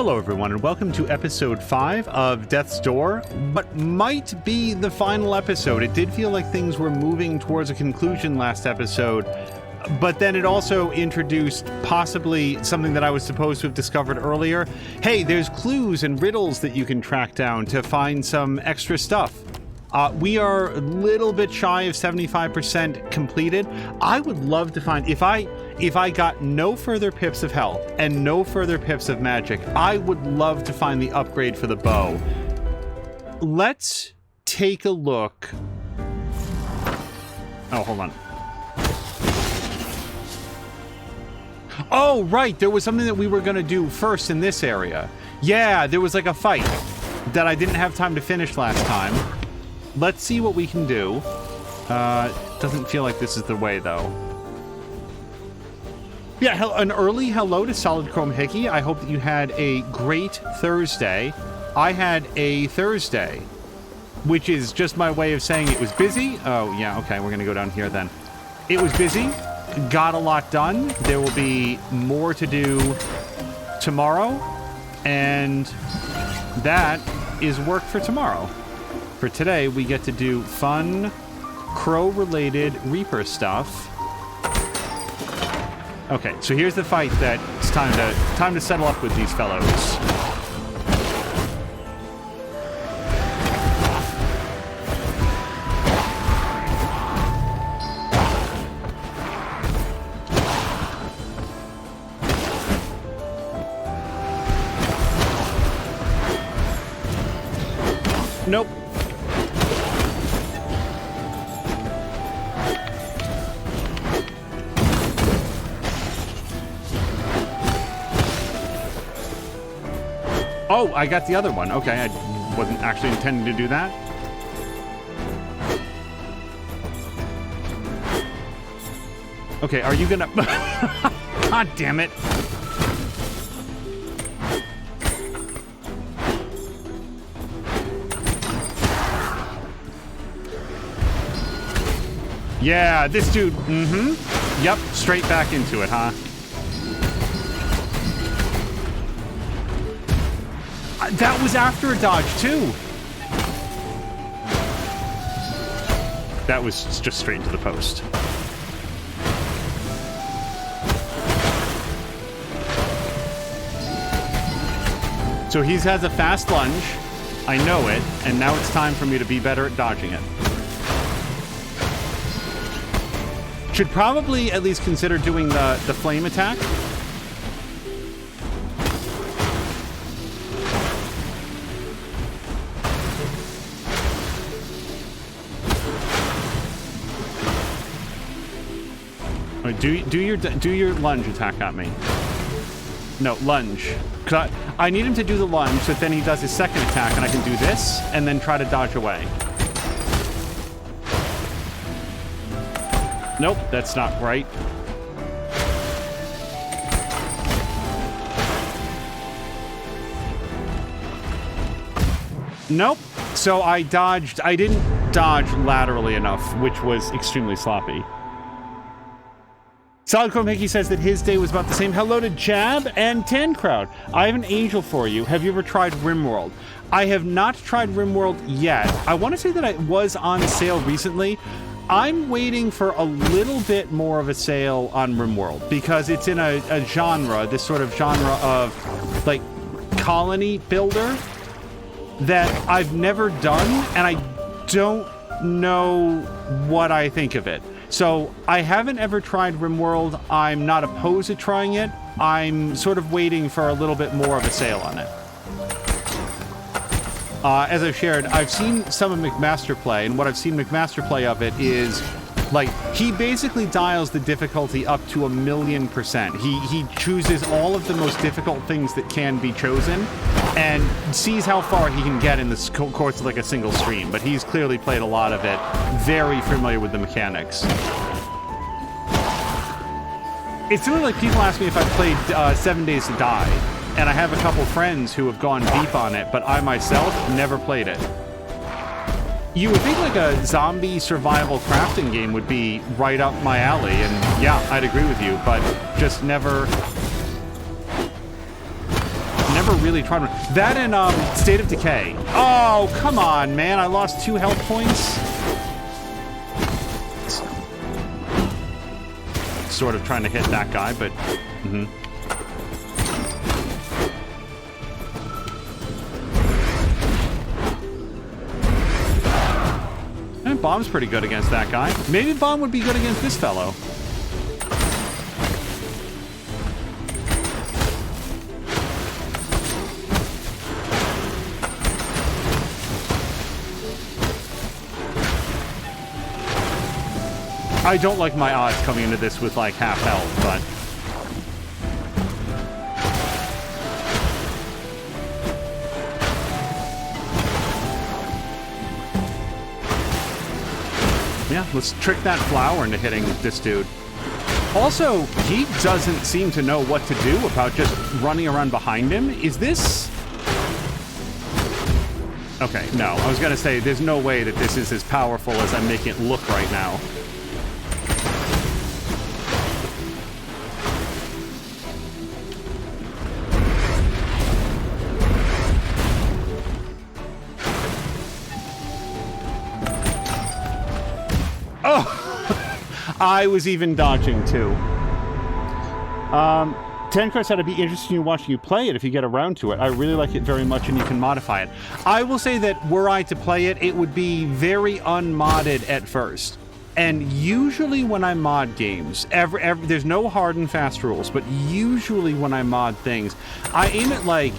Hello everyone and welcome to episode 5 of Death's Door, what might be the final episode. It did feel like things were moving towards a conclusion last episode, but then it also introduced possibly something that I was supposed to have discovered earlier. Hey, there's clues and riddles that you can track down to find some extra stuff. We are a little bit shy of 75% completed. I would love to find, if I got no further pips of health and no further pips of magic, I would love to find the upgrade for the bow. Let's take a look. Oh, hold on. Oh, right. There was something that we were going to do first in this area. Yeah, there was like a fight that I didn't have time to finish last time. Let's see what we can do. Doesn't feel like this is the way, though. Yeah, an early hello to Solid Chrome Hickey. I hope that you had a great Thursday. I had a Thursday, which is just my way of saying it was busy. Oh, yeah, okay, we're going to go down here then. It was busy, got a lot done. There will be more to do tomorrow, and that is work for tomorrow. For today, we get to do fun, crow-related Reaper stuff. Okay, so here's the fight that it's time to settle up with these fellows. Nope. Oh, I got the other one. Okay, I wasn't actually intending to do that. Okay, are you gonna... God damn it. Yeah, this dude, Yep, straight back into it, huh? That was after a dodge, too. That was just straight into the post. So he has a fast lunge. I know it, and now it's time for me to be better at dodging it. Should probably at least consider doing the flame attack. Do your lunge attack at me. No, lunge. 'Cause I need him to do the lunge, so then he does his second attack, and I can do this, and then try to dodge away. Nope, that's not right. Nope. So I didn't dodge laterally enough, which was extremely sloppy. Solid Chrome Hickey says that his day was about the same. Hello to Jab and Tancrowd. I have an angel for you. Have you ever tried RimWorld? I have not tried RimWorld yet. I want to say that it was on sale recently. I'm waiting for a little bit more of a sale on RimWorld because it's in a genre, this sort of genre of like colony builder that I've never done, and I don't know what I think of it. So I haven't ever tried RimWorld. I'm not opposed to trying it. I'm sort of waiting for a little bit more of a sale on it. As I've shared, I've seen some of McMaster play, and what I've seen McMaster play of it is, like, he basically dials the difficulty up to 1,000,000%. He chooses all of the most difficult things that can be chosen, and sees how far he can get in the course of, like, a single stream. But he's clearly played a lot of it, very familiar with the mechanics. It's similar, like, people ask me if I've played 7 Days to Die. And I have a couple friends who have gone deep on it, but I myself never played it. You would think like a zombie survival crafting game would be right up my alley, and yeah, I'd agree with you, but just never never really tried one. That and State of Decay. Oh, come on, man. I lost 2 health points. Sort of trying to hit that guy, but... And Bomb's pretty good against that guy. Maybe Bomb would be good against this fellow. I don't like my odds coming into this with, like, half health, but... yeah, let's trick that flower into hitting this dude. Also, he doesn't seem to know what to do about just running around behind him. Is this... okay, no. I was gonna say, there's no way that this is as powerful as I'm making it look right now. I was even dodging, too. Tancred said it'd be interesting watching you play it if you get around to it. I really like it very much, and you can modify it. I will say that were I to play it, it would be very unmodded at first. And usually when I mod games, there's no hard and fast rules, but usually when I mod things, I aim at, like,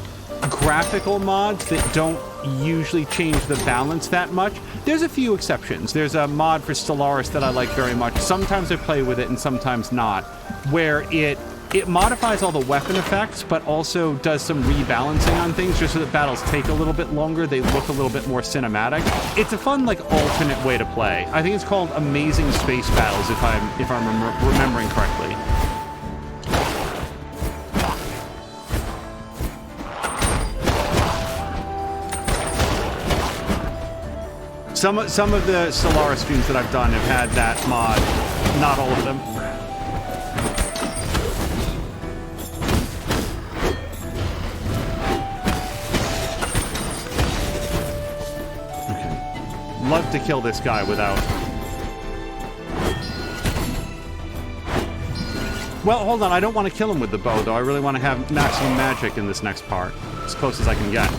graphical mods that don't usually change the balance that much. There's a few exceptions. There's a mod for Stellaris that I like very much. Sometimes I play with it and sometimes not, where it modifies all the weapon effects, but also does some rebalancing on things just so that battles take a little bit longer. They look a little bit more cinematic. It's a fun, like, alternate way to play. I think it's called Amazing Space Battles, if I'm remembering correctly. Some of the Stellaris streams that I've done have had that mod. Not all of them. Okay. Love to kill this guy without... well, hold on. I don't want to kill him with the bow, though. I really want to have maximum magic in this next part. As close as I can get.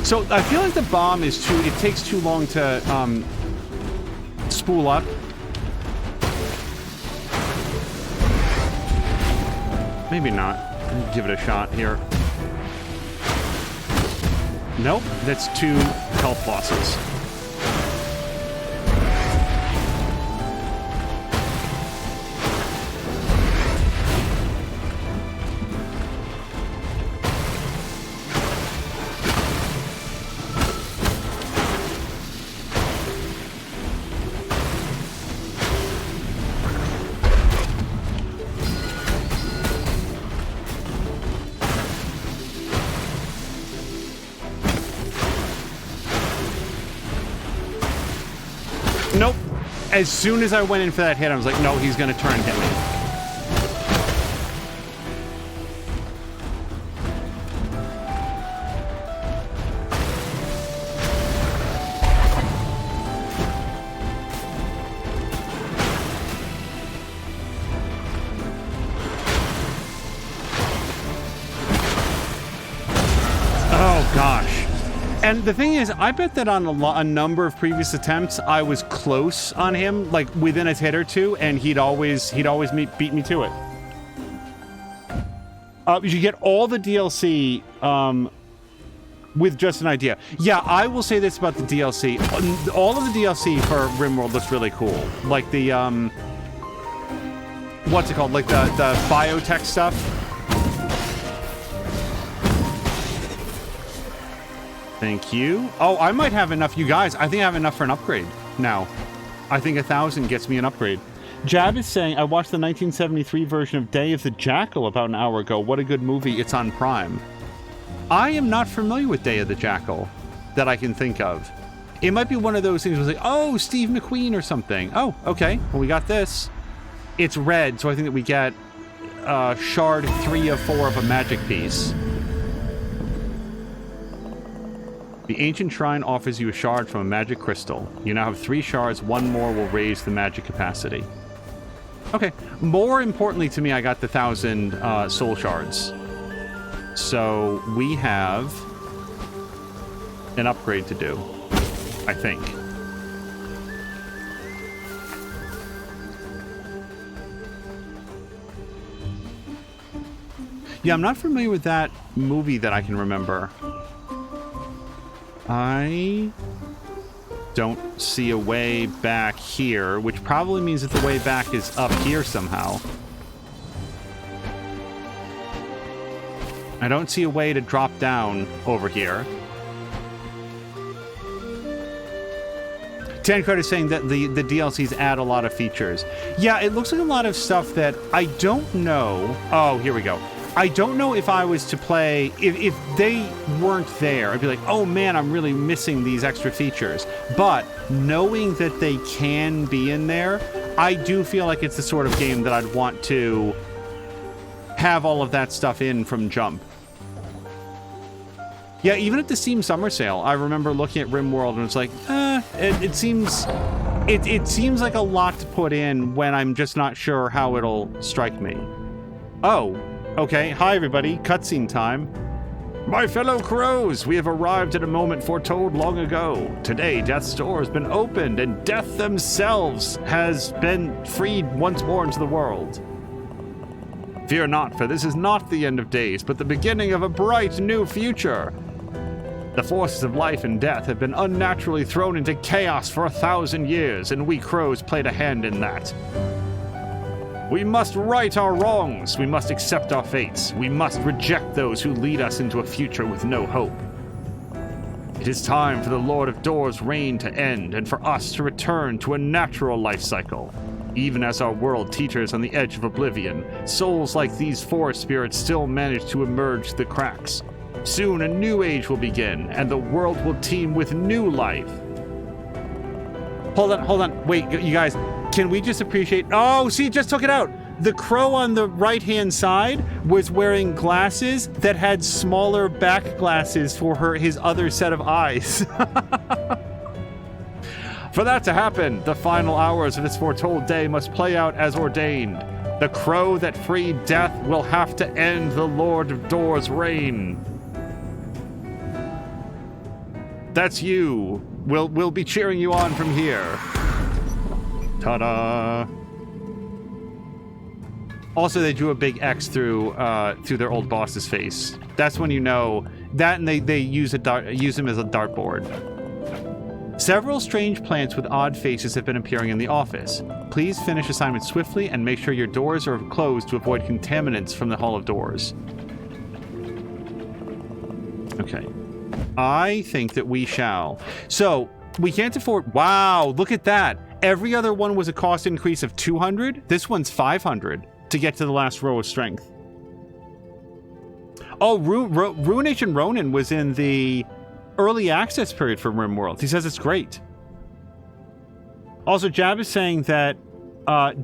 So I feel like the bomb is it takes too long to spool up. Maybe not. Give it a shot here. Nope, that's 2 health losses. As soon as I went in for that hit, I was like, no, he's going to turn and hit me. Oh, gosh. And the thing is, I bet that on a number of previous attempts, I was close on him, like within a hit or two, and he'd always beat me to it. You should get all the DLC with just an idea. Yeah, I will say this about the DLC. All of the DLC for RimWorld looks really cool. Like the, what's it called? Like the biotech stuff. Thank you. Oh, I might have enough. You guys, I think I have enough for an upgrade now. I think 1,000 gets me an upgrade. Jab is saying, I watched the 1973 version of Day of the Jackal about an hour ago. What a good movie. It's on Prime. I am not familiar with Day of the Jackal that I can think of. It might be one of those things where it's like, oh, Steve McQueen or something. Oh, okay. Well, we got this. It's red, so I think that we get shard 3 of 4 of a magic piece. The ancient shrine offers you a shard from a magic crystal. You now have 3 shards. 1 more will raise the magic capacity. Okay. More importantly to me, I got the 1,000 soul shards. So we have an upgrade to do, I think. Yeah, I'm not familiar with that movie that I can remember. I don't see a way back here, which probably means that the way back is up here somehow. I don't see a way to drop down over here. Tancred is saying that the DLCs add a lot of features. Yeah, it looks like a lot of stuff that I don't know. Oh, here we go. I don't know if I was to play, if they weren't there, I'd be like, oh man, I'm really missing these extra features. But knowing that they can be in there, I do feel like it's the sort of game that I'd want to have all of that stuff in from jump. Yeah, even at the Steam Summer Sale, I remember looking at RimWorld and it's like, it seems like a lot to put in when I'm just not sure how it'll strike me. Oh. Okay, hi everybody, cutscene time. My fellow crows, we have arrived at a moment foretold long ago. Today, Death's door has been opened, and Death themselves has been freed once more into the world. Fear not, for this is not the end of days, but the beginning of a bright new future. The forces of life and death have been unnaturally thrown into chaos for 1,000 years, and we crows played a hand in that. We must right our wrongs. We must accept our fates. We must reject those who lead us into a future with no hope. It is time for the Lord of Doors' reign to end and for us to return to a natural life cycle. Even as our world teeters on the edge of oblivion, souls like these forest spirits still manage to emerge the cracks. Soon a new age will begin, and the world will teem with new life. Hold on. Wait, you guys. Can we just appreciate... Oh, see, it just took it out. The crow on the right-hand side was wearing glasses that had smaller back glasses for his other set of eyes. For that to happen, the final hours of this foretold day must play out as ordained. The crow that freed Death will have to end the Lord of Doors' reign. That's you. We'll be cheering you on from here. Ta-da! Also, they drew a big X through their old boss's face. That's when you know that, and they use him as a dartboard. Several strange plants with odd faces have been appearing in the office. Please finish assignment swiftly and make sure your doors are closed to avoid contaminants from the Hall of Doors. Okay. I think that we shall. So, we can't afford... Wow, look at that. Every other one was a cost increase of 200. This one's 500 to get to the last row of strength. Oh, Ruination Ronin was in the early access period for RimWorld. He says it's great. Also, Jab is saying that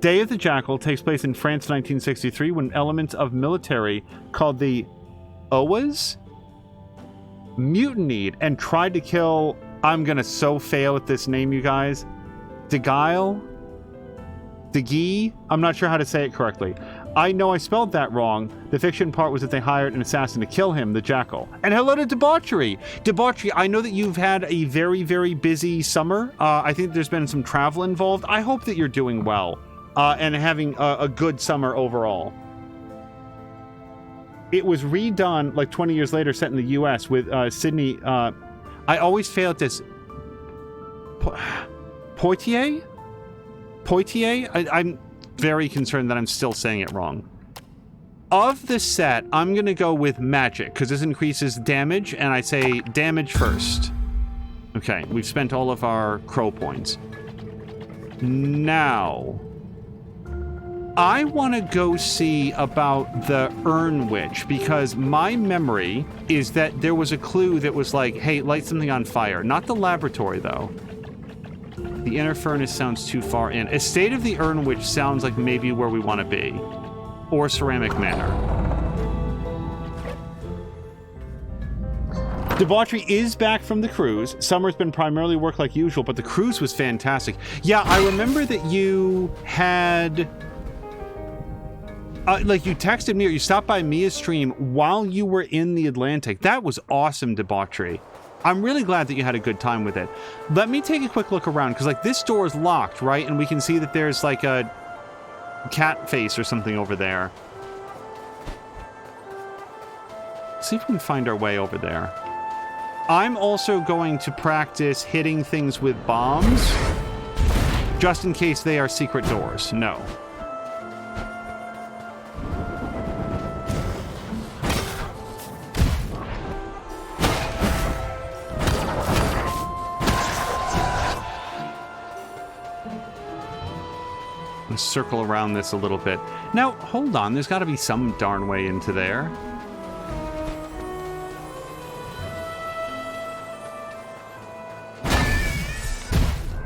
Day of the Jackal takes place in France in 1963 when elements of military called the Owas mutinied and tried to kill... I'm gonna so fail at this name, you guys. DeGuy? I'm not sure how to say it correctly. I know I spelled that wrong. The fiction part was that they hired an assassin to kill him, the Jackal. And hello to Debauchery. Debauchery, I know that you've had a very, very busy summer. I think there's been some travel involved. I hope that you're doing well and having a good summer overall. It was redone like 20 years later, set in the U.S. with Sydney... I always fail at this. Poitier? I'm very concerned that I'm still saying it wrong. Of the set, I'm going to go with magic, because this increases damage, and I say damage first. Okay, we've spent all of our crow points. Now, I want to go see about the Urn Witch, because my memory is that there was a clue that was like, hey, light something on fire. Not the laboratory, though. The inner furnace sounds too far in. Estate of the Urn Witch sounds like maybe where we want to be. Or Ceramic Manor. Debauchery is back from the cruise. Summer's been primarily work like usual, but the cruise was fantastic. Yeah, I remember that you had... like, you texted me or you stopped by Mia's stream while you were in the Atlantic. That was awesome, Debauchery. I'm really glad that you had a good time with it. Let me take a quick look around, because, like, this door is locked, right? And we can see that there's, like, a cat face or something over there. See if we can find our way over there. I'm also going to practice hitting things with bombs, just in case they are secret doors. No. Let's circle around this a little bit. Now, hold on. There's got to be some darn way into there.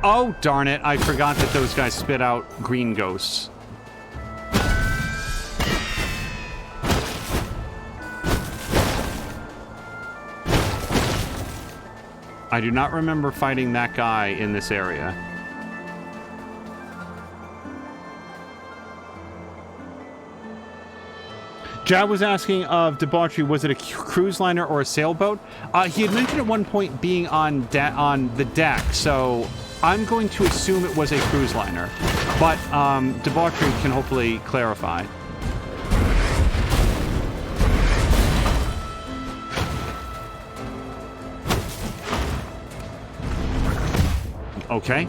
Oh, darn it. I forgot that those guys spit out green ghosts. I do not remember fighting that guy in this area. Jad was asking of Debauchery, was it a cruise liner or a sailboat? He had mentioned at one point being on the deck, so I'm going to assume it was a cruise liner. But Debauchery can hopefully clarify. Okay.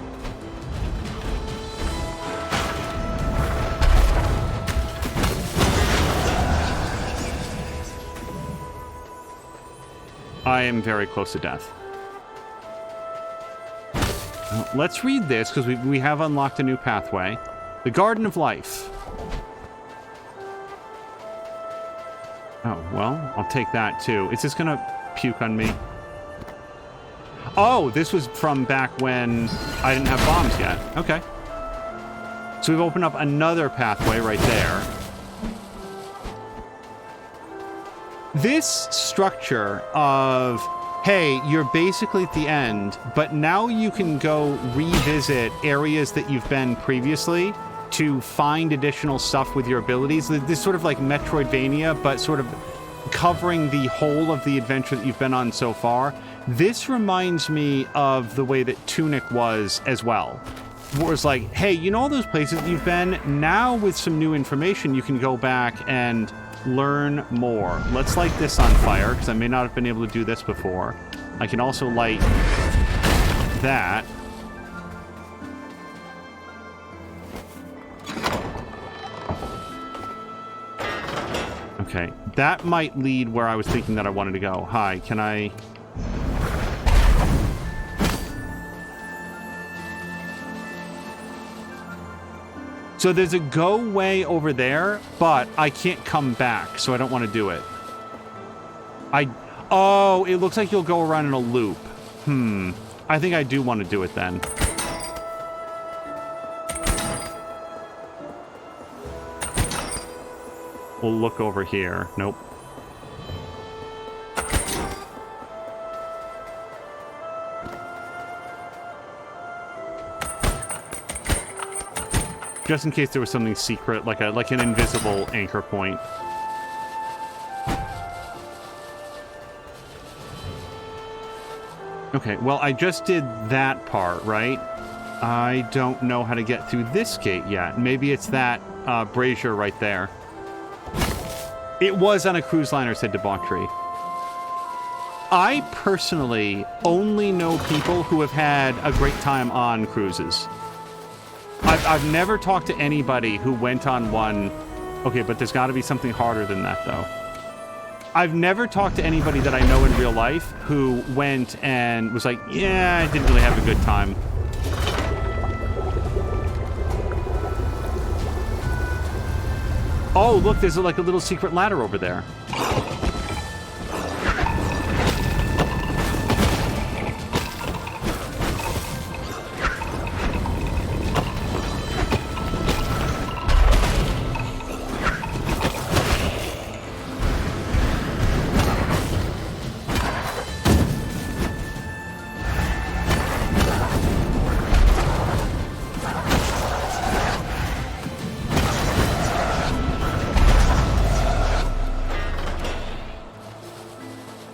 I am very close to death. Well, let's read this, because we have unlocked a new pathway. The Garden of Life. Oh, well, I'll take that too. Is this going to puke on me? Oh, this was from back when I didn't have bombs yet. Okay. So we've opened up another pathway right there. This structure of, hey, you're basically at the end, but now you can go revisit areas that you've been previously to find additional stuff with your abilities. This sort of like Metroidvania, but sort of covering the whole of the adventure that you've been on so far. This reminds me of the way that Tunic was as well. Where it's like, hey, you know all those places that you've been? Now with some new information, you can go back and learn more. Let's light this on fire, because I may not have been able to do this before. I can also light that. Okay, that might lead where I was thinking that I wanted to go. Hi, can I... So there's a go way over there, but I can't come back, so I don't want to do it. Oh, it looks like you'll go around in a loop. I think I do want to do it then. We'll look over here. Nope. Just in case there was something secret, like an invisible anchor point. Okay, well, I just did that part, right? I don't know how to get through this gate yet. Maybe it's that brazier right there. It was on a cruise liner, said Debauchery. I personally only know people who have had a great time on cruises. I've never talked to anybody who went on one... Okay, but there's got to be something harder than that, though. I've never talked to anybody that I know in real life who went and was like, yeah, I didn't really have a good time. Oh, look, there's like a little secret ladder over there.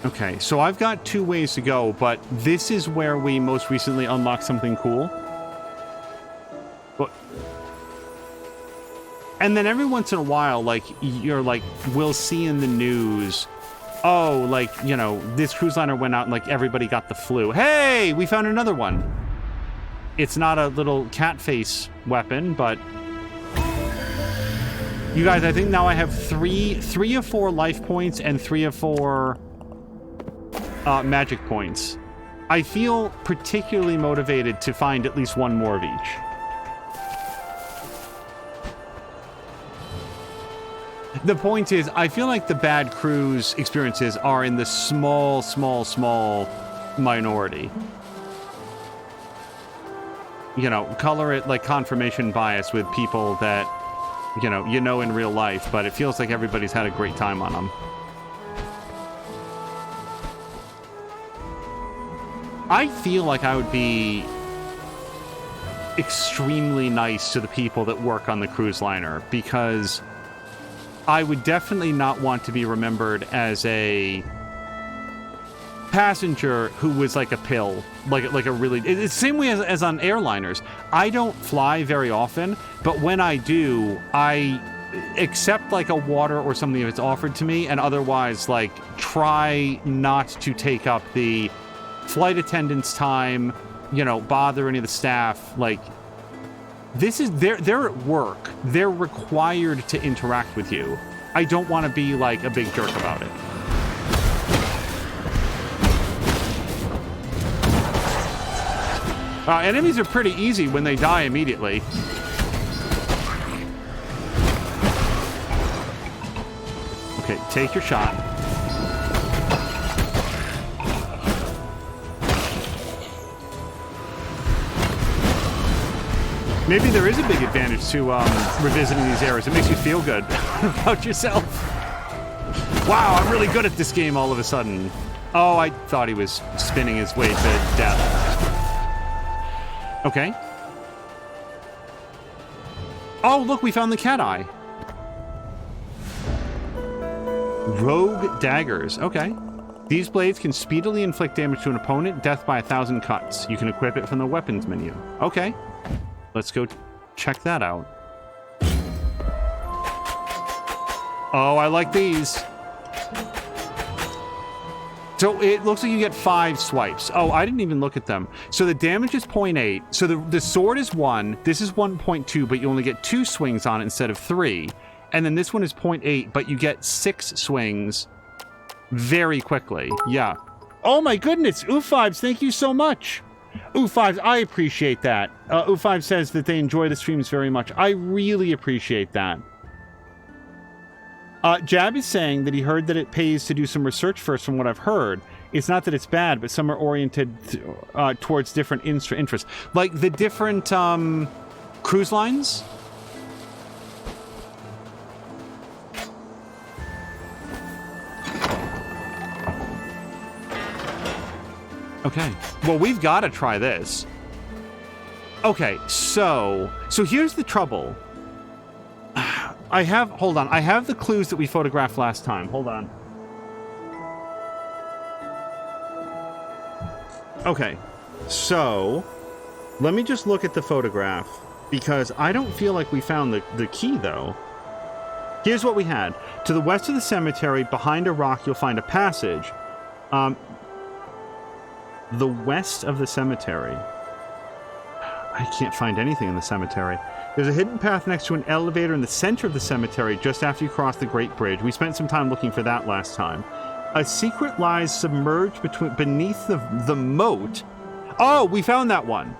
Okay, so I've got 2 ways to go, but this is where we most recently unlocked something cool. But, and then every once in a while, like, you're like, we'll see in the news, oh, like, you know, this cruise liner went out and, like, everybody got the flu. Hey, we found another one. It's not a little cat face weapon, but... You guys, I think now I have 3 of 4 life points and 3 of 4... magic points. I feel particularly motivated to find at least 1 more of each. The point is, I feel like the bad cruise experiences are in the small minority. You know, color it like confirmation bias with people that, you know in real life, but it feels like everybody's had a great time on them. I feel like I would be extremely nice to the people that work on the cruise liner, because I would definitely not want to be remembered as a passenger who was like a pill, like a really... It's the same way as on airliners. I don't fly very often, but when I do, I accept like a water or something if it's offered to me, and otherwise like try not to take up the flight attendant's time, you know, bother any of the staff. Like, this is, they're at work. They're required to interact with you. I don't want to be like a big jerk about it. Enemies are pretty easy when they die immediately. Okay, take your shot. Maybe there is a big advantage to revisiting these eras. It makes you feel good about yourself. Wow, I'm really good at this game all of a sudden. Oh, I thought he was spinning his way to death. Okay. Oh, look, we found the cat eye. Rogue daggers. Okay. These blades can speedily inflict damage to an opponent, death by 1,000 cuts. You can equip it from the weapons menu. Okay. Let's go check that out. Oh, I like these. So it looks like you get 5 swipes. Oh, I didn't even look at them. So the damage is 0.8. So the sword is 1. This is 1.2, but you only get 2 swings on it instead of 3. And then this one is 0.8, but you get 6 swings very quickly. Yeah. Oh my goodness. Oof5s, thank you so much. Oof5s, I appreciate that. Oof5 says that they enjoy the streams very much. I really appreciate that. Jab is saying that he heard that it pays to do some research first from what I've heard. It's not that it's bad, but some are oriented towards different interests. Like the different cruise lines. Okay. Well, we've got to try this. Okay, so here's the trouble. Hold on. I have the clues that we photographed last time. Hold on. Okay. So, let me just look at the photograph, because I don't feel like we found the key, though. Here's what we had. To the west of the cemetery, behind a rock, you'll find a passage. The west of the cemetery. I can't find anything in the cemetery. There's a hidden path next to an elevator in the center of the cemetery just after you cross the Great Bridge. We spent some time looking for that last time. A secret lies submerged beneath the moat. Oh, we found that one.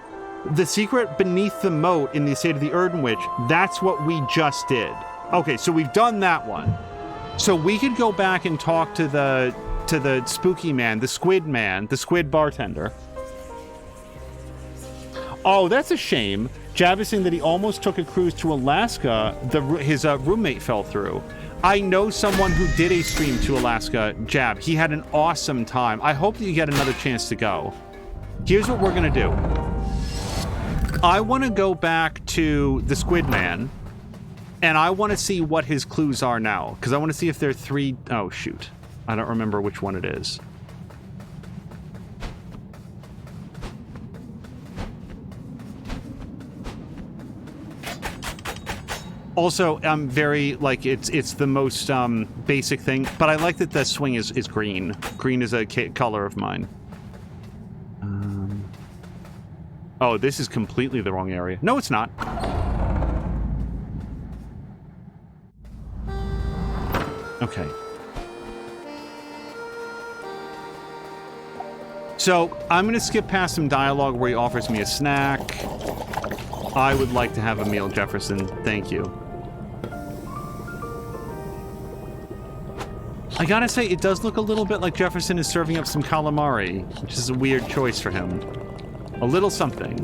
The secret beneath the moat in the estate of the Erdwitch. That's what we just did. Okay, so we've done that one. So we could go back and talk to the spooky man, the squid bartender. Oh, that's a shame. Jab is saying that he almost took a cruise to Alaska. His roommate fell through. I know someone who did a stream to Alaska, Jab. He had an awesome time. I hope that you get another chance to go. Here's what we're going to do. I want to go back to the Squid Man, and I want to see what his clues are now, because I want to see if there are 3... Oh, shoot. I don't remember which one it is. Also, I'm very, like, it's the most basic thing, but I like that the swing is green. Green is a color of mine. Oh, this is completely the wrong area. No, it's not. Okay. So, I'm going to skip past some dialogue where he offers me a snack. I would like to have a meal, Jefferson. Thank you. I gotta say, it does look a little bit like Jefferson is serving up some calamari, which is a weird choice for him. A little something.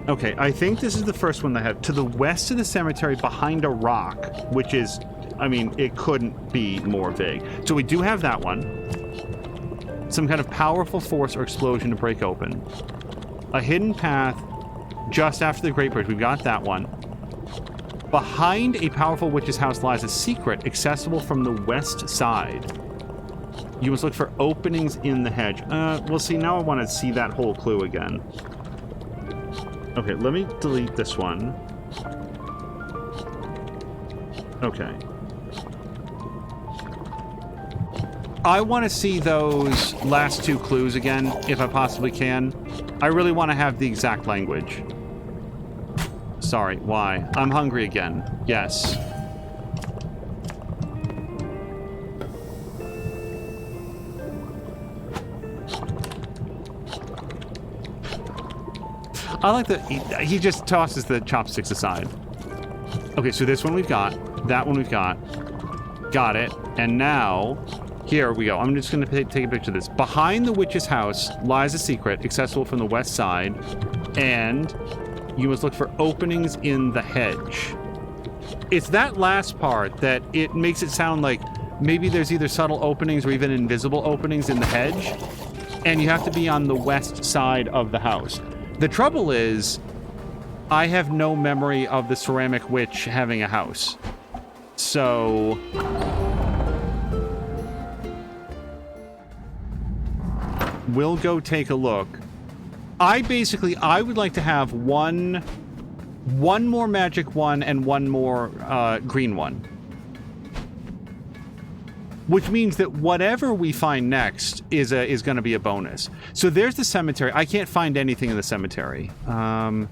Okay, I think this is the first one that I have. To the west of the cemetery, behind a rock, which is, I mean, it couldn't be more vague. So we do have that one. Some kind of powerful force or explosion to break open. A hidden path just after the Great Bridge. We've got that one. Behind a powerful witch's house lies a secret accessible from the west side. You must look for openings in the hedge. Well, see, now I want to see that whole clue again. Okay, let me delete this one. Okay. I want to see those last 2 clues again, if I possibly can. I really want to have the exact language. Sorry, why? I'm hungry again. Yes. I like that he just tosses the chopsticks aside. Okay, so this one we've got. That one we've got. Got it. And now... Here we go. I'm just going to take a picture of this. Behind the witch's house lies a secret accessible from the west side, and you must look for openings in the hedge. It's that last part that it makes it sound like maybe there's either subtle openings or even invisible openings in the hedge, and you have to be on the west side of the house. The trouble is, I have no memory of the ceramic witch having a house. So... we'll go take a look. I would like to have one more magic one and one more green one. Which means that whatever we find next is going to be a bonus. So there's the cemetery. I can't find anything in the cemetery. The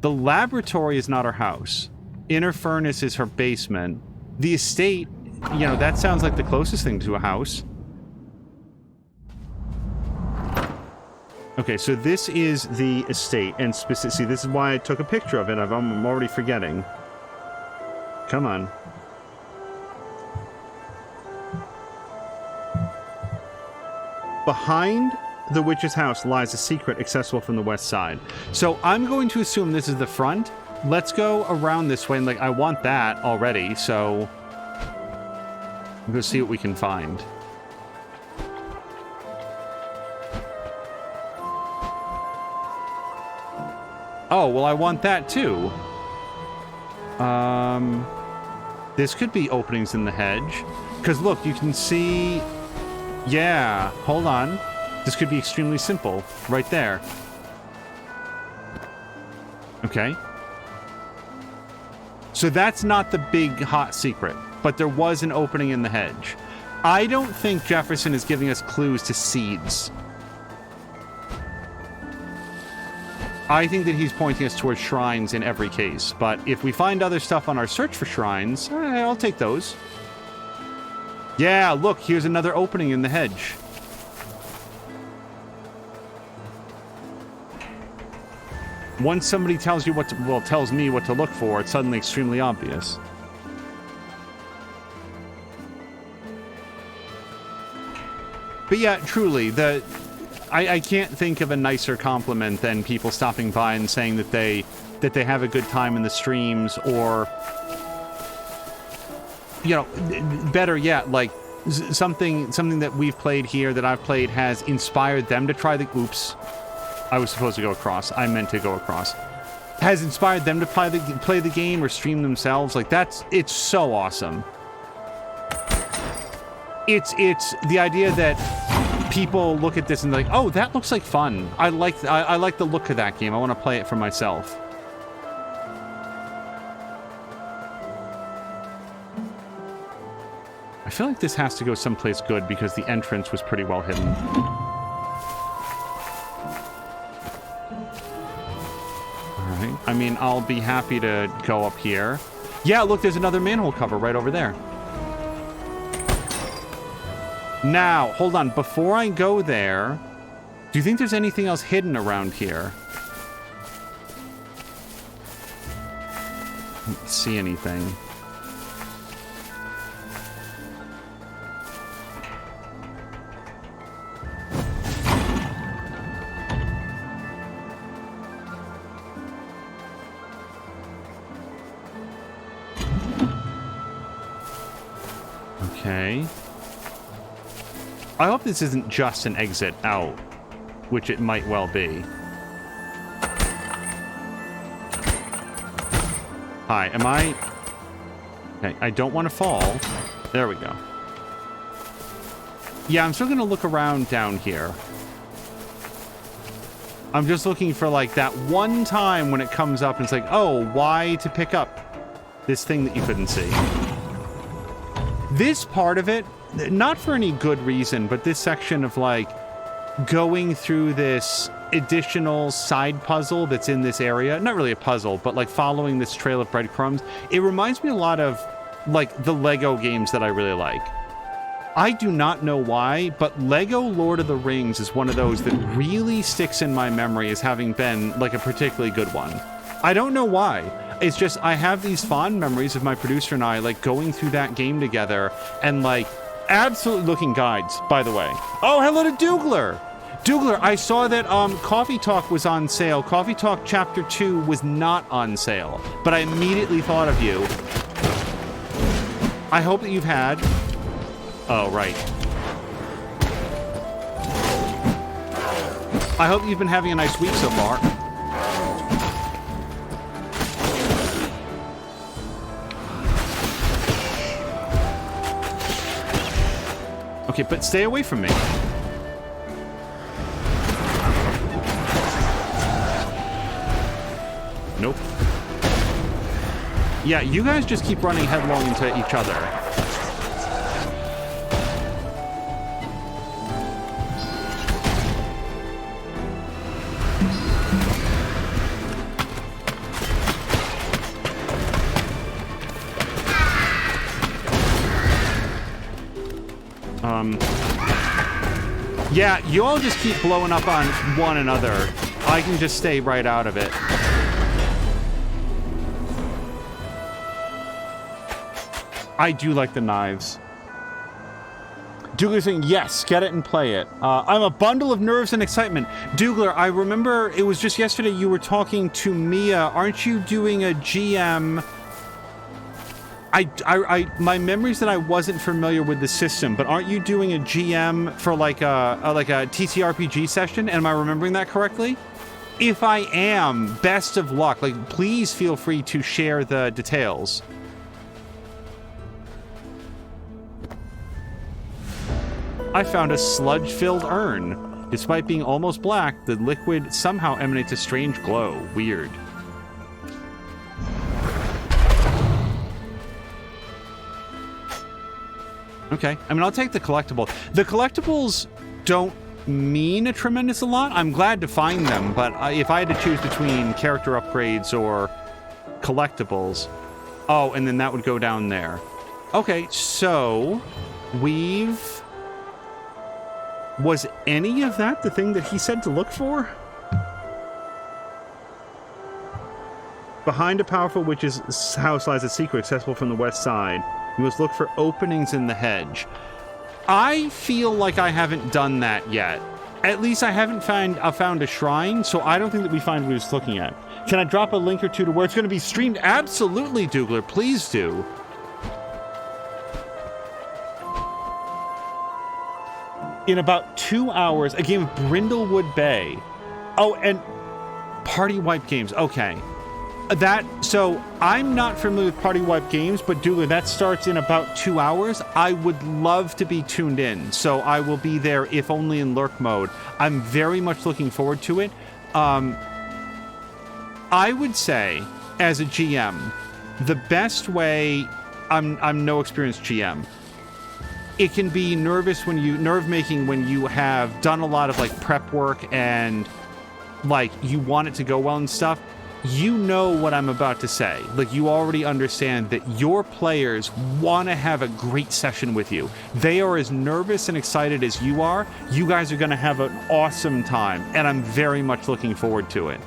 laboratory is not her house. Inner furnace is her basement. The estate, you know, that sounds like the closest thing to a house. Okay, so this is the estate, and see, this is why I took a picture of it. I'm already forgetting. Come on. Behind the witch's house lies a secret accessible from the west side. So I'm going to assume this is the front. Let's go around this way, and like, I want that already, so... we'll go see what we can find. Oh, well, I want that too. This could be openings in the hedge. Because look, you can see... yeah, hold on. This could be extremely simple. Right there. Okay. So that's not the big hot secret, but there was an opening in the hedge. I don't think Jefferson is giving us clues to seeds. I think that he's pointing us towards shrines in every case, but if we find other stuff on our search for shrines, I'll take those. Yeah, look, here's another opening in the hedge. Once somebody tells you tells me what to look for, it's suddenly extremely obvious. But yeah, truly, I can't think of a nicer compliment than people stopping by and saying that they have a good time in the streams, or, you know, better yet, like something that we've played here, that I've played, has inspired them to try the... Oops. I was supposed to go across. I meant to go across. Has inspired them to play the game or stream themselves. Like, it's so awesome. It's the idea that people look at this and they're like, oh, that looks like fun. I like the look of that game. I want to play it for myself. I feel like this has to go someplace good because the entrance was pretty well hidden. Alright. I mean, I'll be happy to go up here. Yeah, look, there's another manhole cover right over there. Now, hold on. Before I go there, do you think there's anything else hidden around here? I don't see anything. Okay. I hope this isn't just an exit out, which it might well be. Hi, am I... Okay, I don't want to fall. There we go. Yeah, I'm still going to look around down here. I'm just looking for, like, that one time when it comes up and it's like, oh, why to pick up this thing that you couldn't see? This part of it, not for any good reason, but this section of, like, going through this additional side puzzle that's in this area, not really a puzzle, but, like, following this trail of breadcrumbs, it reminds me a lot of, like, the Lego games that I really like. I do not know why, but Lego Lord of the Rings is one of those that really sticks in my memory as having been, like, a particularly good one. I don't know why. It's just, I have these fond memories of my producer and I, like, going through that game together and, like, absolutely looking guides, by the way. Oh, hello to Dougler! Dougler, I saw that Coffee Talk was on sale. Coffee Talk Chapter 2 was not on sale, but I immediately thought of you. I hope that you've had... Oh, right. I hope you've been having a nice week so far. Okay, but stay away from me. Nope. Yeah, you guys just keep running headlong into each other. Yeah, you all just keep blowing up on one another. I can just stay right out of it. I do like the knives. Dougler saying, yes, get it and play it. I'm a bundle of nerves and excitement. Dougler, I remember it was just yesterday you were talking to Mia. Aren't you doing a GM... my memory's that I wasn't familiar with the system, but aren't you doing a GM for like a TTRPG session? Am I remembering that correctly? If I am, best of luck. Like, please feel free to share the details. I found a sludge-filled urn. Despite being almost black, the liquid somehow emanates a strange glow. Weird. Okay, I mean, I'll take the collectible. The collectibles don't mean a tremendous lot. I'm glad to find them, but if I had to choose between character upgrades or collectibles... Oh, and then that would go down there. Okay, so... we've... Was any of that the thing that he said to look for? Behind a powerful witch's house lies a secret accessible from the west side. You must look for openings in the hedge. I feel like I haven't done that yet. At least I haven't found a shrine, so I don't think that we find what he was looking at. Can I drop a link or two to where it's going to be streamed? Absolutely, Dougler. Please do. In about 2 hours, a game of Brindlewood Bay. Oh, and Party Wipe Games. Okay. So I'm not familiar with Party Wipe Games, but Dougler, that starts in about 2 hours. I would love to be tuned in, so I will be there, if only in lurk mode. I'm very much looking forward to it. I would say, as a GM, the best way, I'm no experienced GM. It can be nerve-making when you have done a lot of like prep work and like you want it to go well and stuff. You know what I'm about to say. Like, you already understand that your players want to have a great session with you. They are as nervous and excited as you are. You guys are going to have an awesome time, and I'm very much looking forward to it.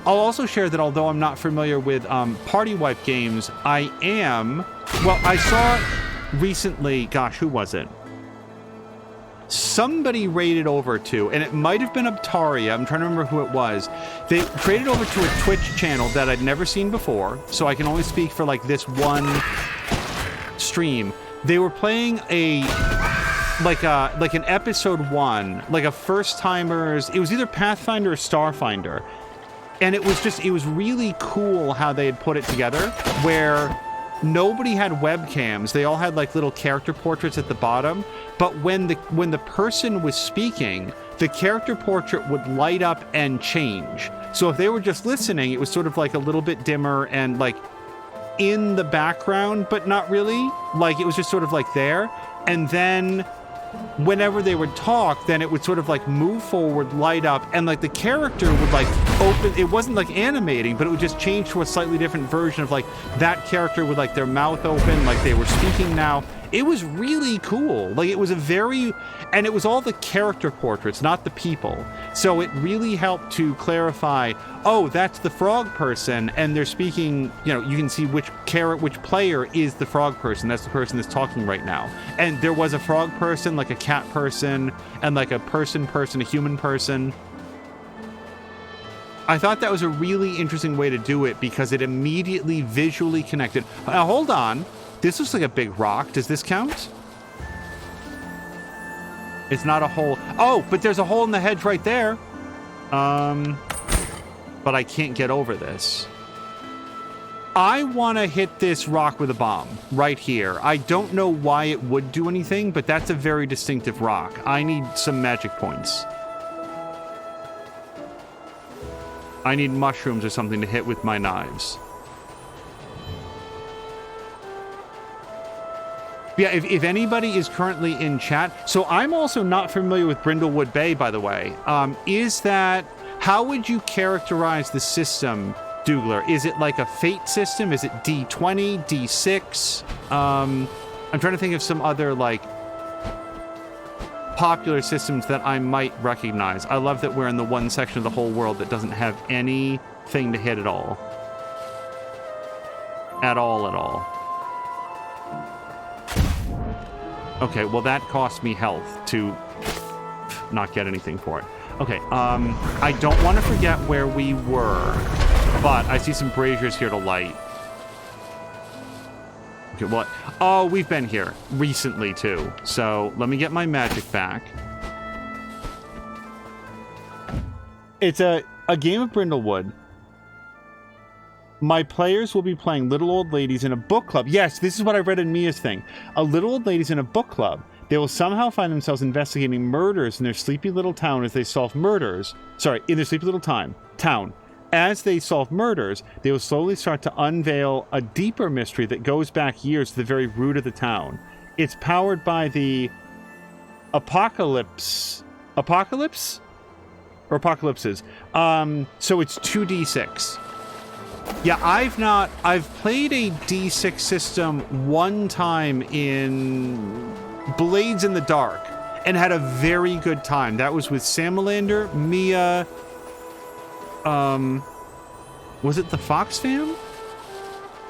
I'll also share that although I'm not familiar with Party Wipe Games, I saw recently, gosh, who was it? Somebody raided over to, and it might have been Uptaria, I'm trying to remember who it was. They traded over to a Twitch channel that I'd never seen before, so I can only speak for like this one stream. They were playing like an episode 1, like a first timers, it was either Pathfinder or Starfinder. And it was really cool how they had put it together, where nobody had webcams. They all had like little character portraits at the bottom. But when the person was speaking, the character portrait would light up and change. So if they were just listening, it was sort of like a little bit dimmer and like in the background, but not really. Like it was just sort of like there. And then whenever they would talk, then it would sort of like move forward, light up, and like the character would like open. It wasn't like animating, but it would just change to a slightly different version of like that character with like their mouth open, like they were speaking now. It was really cool. Like it was and it was all the character portraits, not the people. So it really helped to clarify, oh, that's the frog person, and they're speaking, you know, you can see which player is the frog person. That's the person that's talking right now. And there was a frog person, like a cat person, and like a person, a human person. I thought that was a really interesting way to do it because it immediately visually connected. Now, hold on. This looks like a big rock. Does this count? It's not a hole. Oh, but there's a hole in the hedge right there. But I can't get over this. I want to hit this rock with a bomb right here. I don't know why it would do anything, but that's a very distinctive rock. I need some magic points. I need mushrooms or something to hit with my knives. Yeah, if anybody is currently in chat, so I'm also not familiar with Brindlewood Bay, by the way. How would you characterize the system, Dougler? Is it like a fate system? Is it D20, D6? I'm trying to think of some other, like, popular systems that I might recognize. I love that we're in the one section of the whole world that doesn't have anything to hit at all. At all. Okay, well that cost me health to not get anything for it. Okay, I don't want to forget where we were, but I see some braziers here to light. Okay, well, oh, we've been here recently too, so let me get my magic back. It's a game of Brindlewood. My players will be playing Little Old Ladies in a book club. Yes, this is what I read in Mia's thing. A Little Old Ladies in a book club. They will somehow find themselves investigating murders in their sleepy little town as they solve murders. In their sleepy little town. As they solve murders, they will slowly start to unveil a deeper mystery that goes back years to the very root of the town. It's powered by the Apocalypse? Or Apocalypses. So it's 2d6. Yeah, I've played a D6 system one time in Blades in the Dark and had a very good time. That was with Samalander, Mia, Was it the Fox fam?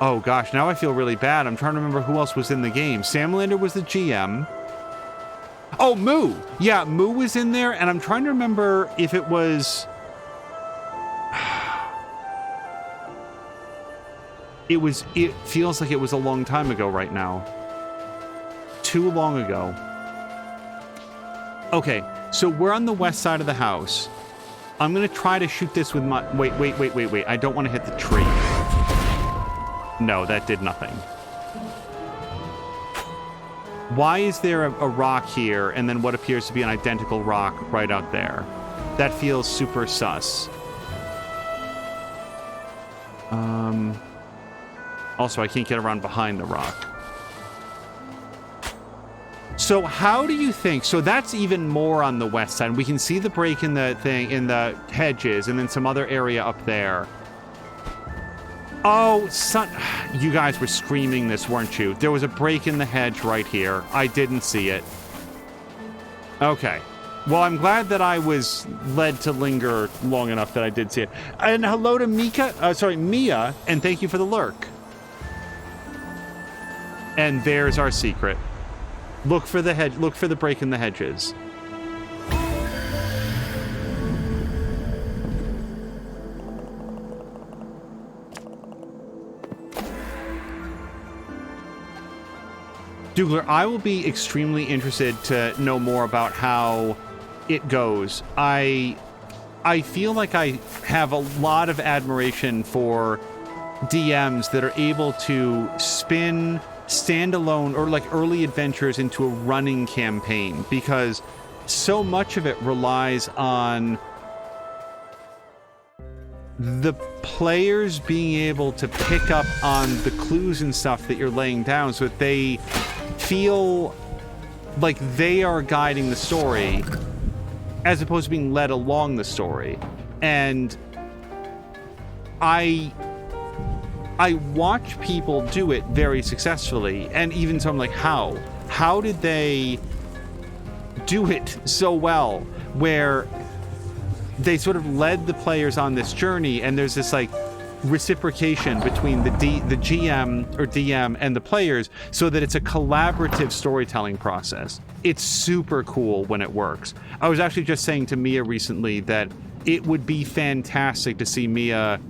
Oh gosh, now I feel really bad. I'm trying to remember who else was in the game. Sam Lander was the GM. Oh, Moo! Yeah, Moo was in there, and I'm trying to remember if it was... It feels like it was a long time ago right now. Too long ago. Okay, so we're on the west side of the house. I'm gonna try to shoot this with my... Wait. I don't want to hit the tree. No, that did nothing. Why is there a rock here and then what appears to be an identical rock right out there? That feels super sus. Also, I can't get around behind the rock. So how do you think... So that's even more on the west side. We can see the break in the thing, in the hedges, and then some other area up there. Oh, son... You guys were screaming this, weren't you? There was a break in the hedge right here. I didn't see it. Okay. Well, I'm glad that I was led to linger long enough that I did see it. And hello to Mia, and thank you for the lurk. And there's our secret. Look for the hedge. Look for the break in the hedges. Dougler, I will be extremely interested to know more about how it goes. I feel like I have a lot of admiration for DMs that are able to spin standalone or like early adventures into a running campaign, because so much of it relies on the players being able to pick up on the clues and stuff that you're laying down so that they feel like they are guiding the story as opposed to being led along the story. And I watch people do it very successfully, and even so I'm like, how did they do it so well, where they sort of led the players on this journey, and there's this like reciprocation between the GM or DM and the players, so that it's a collaborative storytelling process. It's super cool when it works. I was actually just saying to Mia recently that it would be fantastic to see Mia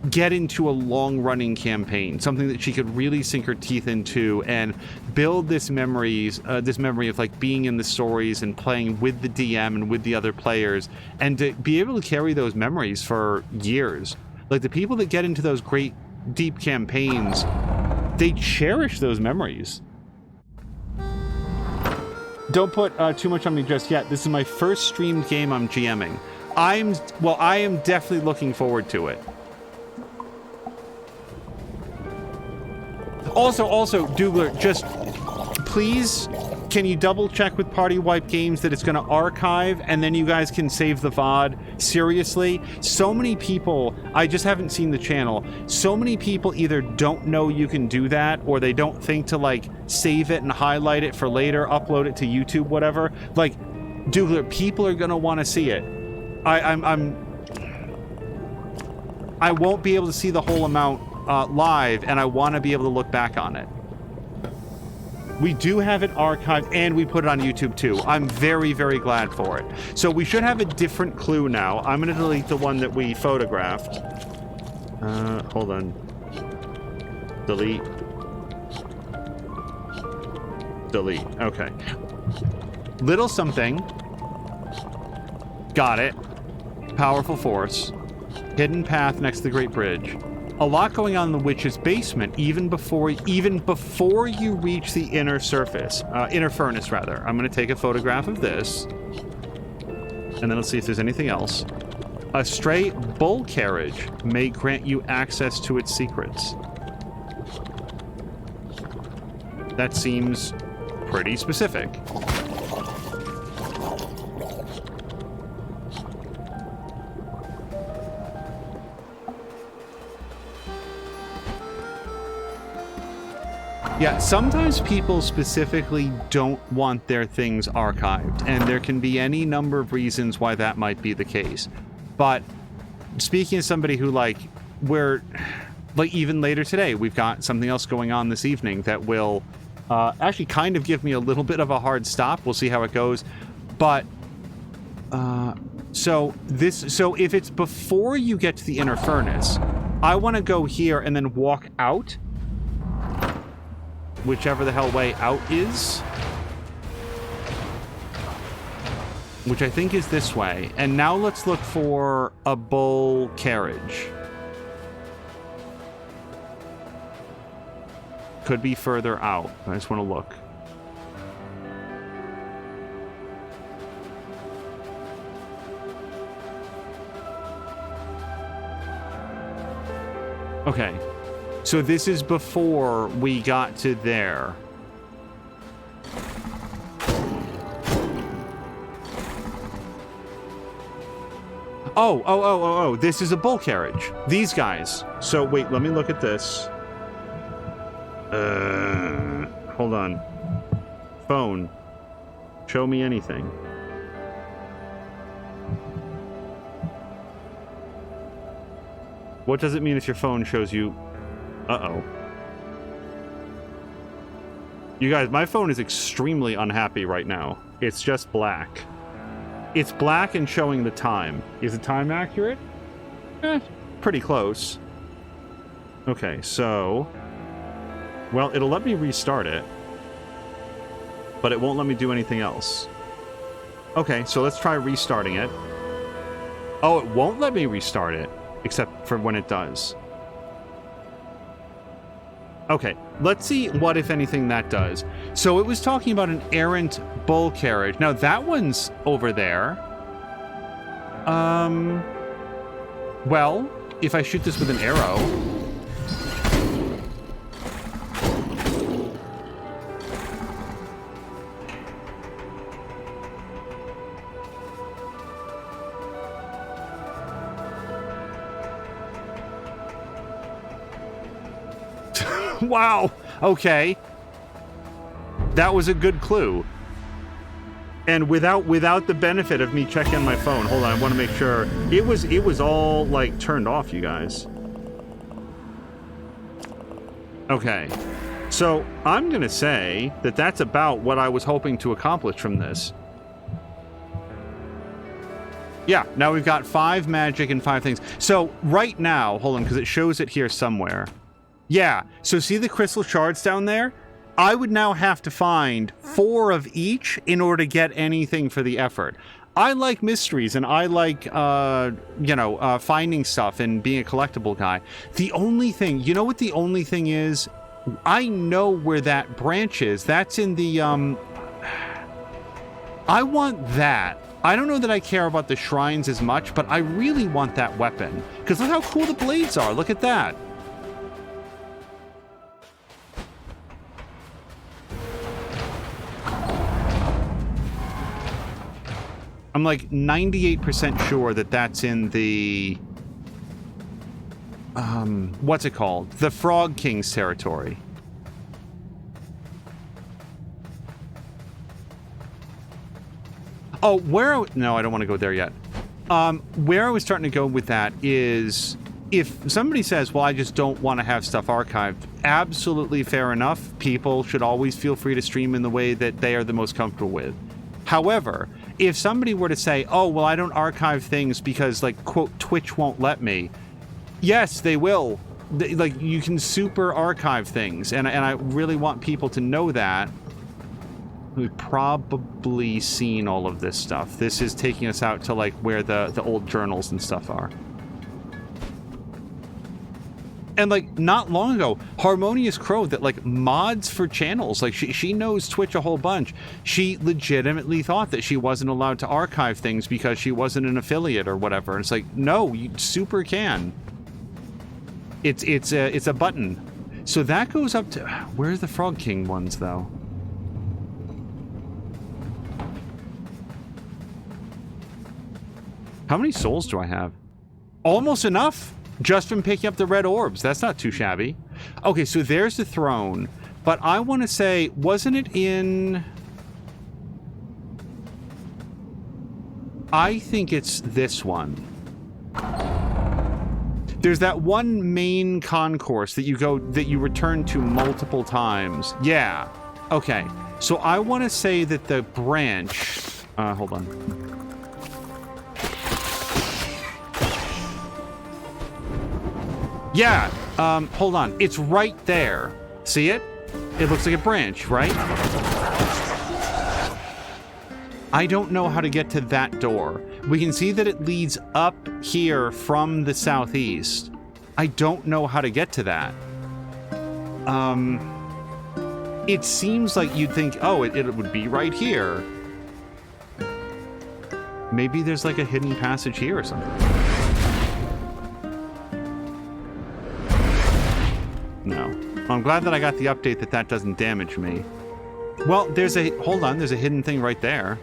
get into a long-running campaign, something that she could really sink her teeth into and build this memory of like being in the stories and playing with the DM and with the other players, and to be able to carry those memories for years. Like the people that get into those great deep campaigns, they cherish those memories. Don't put too much on me just yet. This is my first streamed game I'm GMing. I am definitely looking forward to it. Also, Dougler, just please, can you double check with Party Wipe Games that it's going to archive and then you guys can save the VOD? Seriously? So many people, I just haven't seen the channel, so many people either don't know you can do that, or they don't think to like save it and highlight it for later, upload it to YouTube, whatever. Like, Dougler, people are going to want to see it. I won't be able to see the whole amount live, and I want to be able to look back on it. We do have it archived, and we put it on YouTube too. I'm very, very glad for it. So we should have a different clue now. I'm going to delete the one that we photographed. Hold on. Delete. Delete. Okay. Little something. Got it. Powerful force. Hidden path next to the Great Bridge. A lot going on in the witch's basement, even before you reach the inner surface, inner furnace rather. I'm going to take a photograph of this, and then let's see if there's anything else. A stray bull carriage may grant you access to its secrets. That seems pretty specific. Yeah, sometimes people specifically don't want their things archived, and there can be any number of reasons why that might be the case. But speaking as somebody who, like, we're like, even later today, we've got something else going on this evening that will actually kind of give me a little bit of a hard stop. We'll see how it goes. But so if it's before you get to the inner furnace, I want to go here and then walk out, whichever the hell way out is, which I think is this way. And now let's look for a bull carriage. Could be further out. I just want to look. Okay. So this is before we got to there. Oh. This is a bull carriage. These guys. So wait, let me look at this. Hold on. Phone. Show me anything. What does it mean if your phone shows you... Uh-oh. You guys, my phone is extremely unhappy right now. It's just black. It's black and showing the time. Is the time accurate? Pretty close. Okay, so... Well, it'll let me restart it. But it won't let me do anything else. Okay, so let's try restarting it. Oh, it won't let me restart it. Except for when it does. Okay, let's see what, if anything, that does. So it was talking about an errant bull carriage. Now, that one's over there. Well, if I shoot this with an arrow... Wow. Okay. That was a good clue. And without the benefit of me checking my phone. Hold on, I want to make sure. It was all like turned off, you guys. Okay. So, I'm going to say that that's about what I was hoping to accomplish from this. Yeah, now we've got 5 magic and 5 things. So, right now, hold on, because it shows it here somewhere. Yeah, so see the crystal shards down there? I would now have to find 4 of each in order to get anything for the effort. I like mysteries, and I like, finding stuff and being a collectible guy. The only thing, you know what the only thing is? I know where that branch is. That's in the, I want that. I don't know that I care about the shrines as much, but I really want that weapon. Because look how cool the blades are. Look at that. I'm like 98% sure that that's in the... what's it called? The Frog King's territory. Oh, where... No, I don't want to go there yet. Where I was starting to go with that is... If somebody says, well, I just don't want to have stuff archived, absolutely fair enough. People should always feel free to stream in the way that they are the most comfortable with. However... If somebody were to say, oh, well, I don't archive things because, like, quote, Twitch won't let me. Yes, they will. Like, you can super archive things. And I really want people to know that. We've probably seen all of this stuff. This is taking us out to, like, where the old journals and stuff are. And, like, not long ago, Harmonious Crow that, like, mods for channels. Like, she knows Twitch a whole bunch. She legitimately thought that she wasn't allowed to archive things because she wasn't an affiliate or whatever. And it's like, no, you super can. It's a button. So that goes up to... Where's the Frog King ones, though? How many souls do I have? Almost enough! Just from picking up the red orbs. That's not too shabby. Okay, so there's the throne. But I want to say, wasn't it in... I think it's this one. There's that one main concourse that you return to multiple times. Yeah. Okay. So I want to say that the branch... hold on. Yeah. Hold on. It's right there. See it? It looks like a branch, right? I don't know how to get to that door. We can see that it leads up here from the southeast. I don't know how to get to that. It seems like you'd think, oh, it would be right here. Maybe there's like a hidden passage here or something. No. Well, I'm glad that I got the update that doesn't damage me. Well, hold on, there's a hidden thing right there.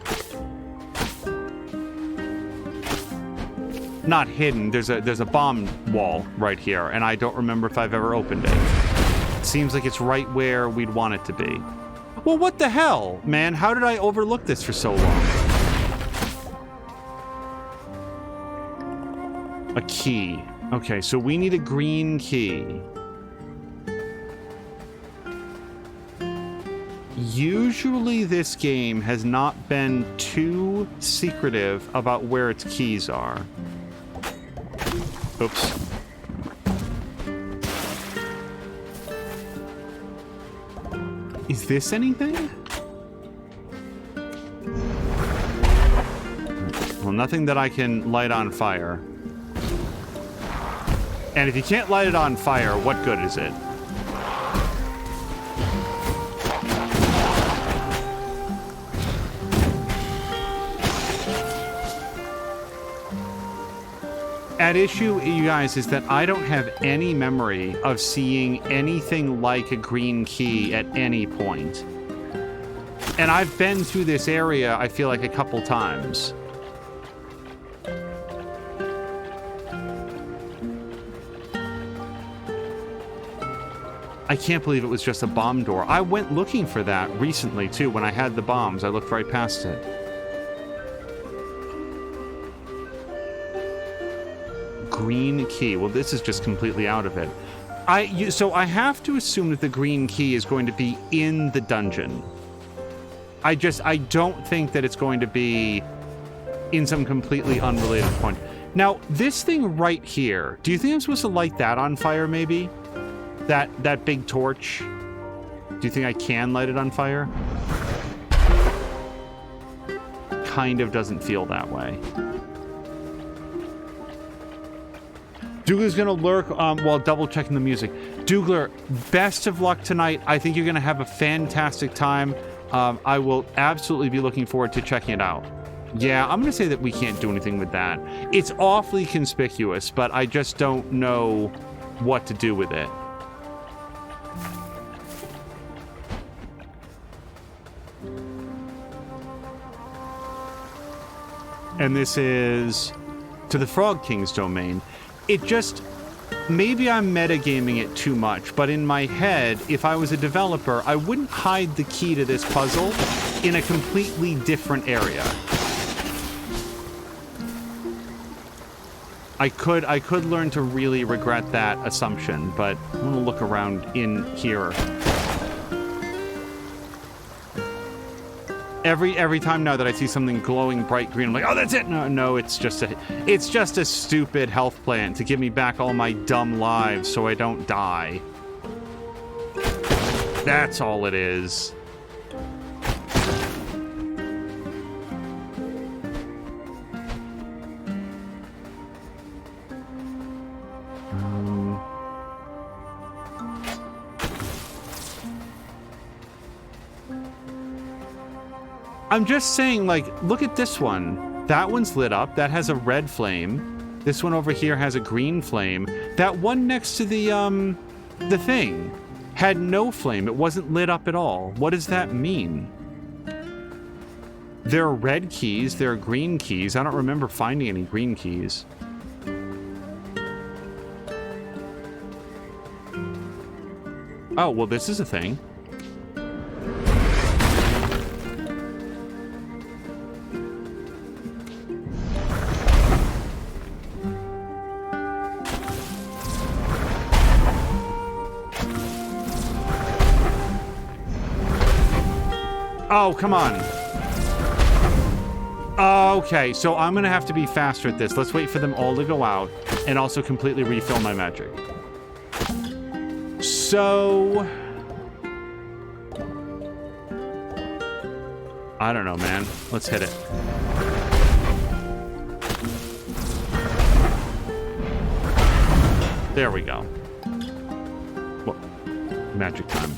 Not hidden, there's a bomb wall right here, and I don't remember if I've ever opened it. Seems like it's right where we'd want it to be. Well, what the hell, man? How did I overlook this for so long? A key. Okay, so we need a green key. Usually this game has not been too secretive about where its keys are. Oops. Is this anything? Well, nothing that I can light on fire. And if you can't light it on fire, what good is it? At issue, you guys, is that I don't have any memory of seeing anything like a green key at any point. And I've been through this area, I feel like, a couple times. I can't believe it was just a bomb door. I went looking for that recently, too, when I had the bombs. I looked right past it. Green key. Well, this is just completely out of it. So I have to assume that the green key is going to be in the dungeon. I don't think that it's going to be in some completely unrelated point. Now, this thing right here, do you think I'm supposed to light that on fire, maybe? That big torch? Do you think I can light it on fire? Kind of doesn't feel that way. Douglar's gonna lurk while double checking the music. Douglar, best of luck tonight. I think you're gonna have a fantastic time. I will absolutely be looking forward to checking it out. Yeah, I'm gonna say that we can't do anything with that. It's awfully conspicuous, but I just don't know what to do with it. And this is to the Frog King's domain. It just, maybe I'm metagaming it too much, but in my head, if I was a developer, I wouldn't hide the key to this puzzle in a completely different area. I could learn to really regret that assumption, but I'm gonna look around in here. Every time now that I see something glowing bright green, I'm like, oh, that's it. No, it's just a stupid health plant to give me back all my dumb lives so I don't die. That's all it is. I'm just saying, like, look at this one. That one's lit up. That has a red flame. This one over here has a green flame. That one next to the thing had no flame. It wasn't lit up at all. What does that mean? There are red keys. There are green keys. I don't remember finding any green keys. Oh, well, this is a thing. Oh, come on. Okay, so I'm gonna have to be faster at this. Let's wait for them all to go out and also completely refill my magic. So... I don't know, man. Let's hit it. There we go. Well, magic time.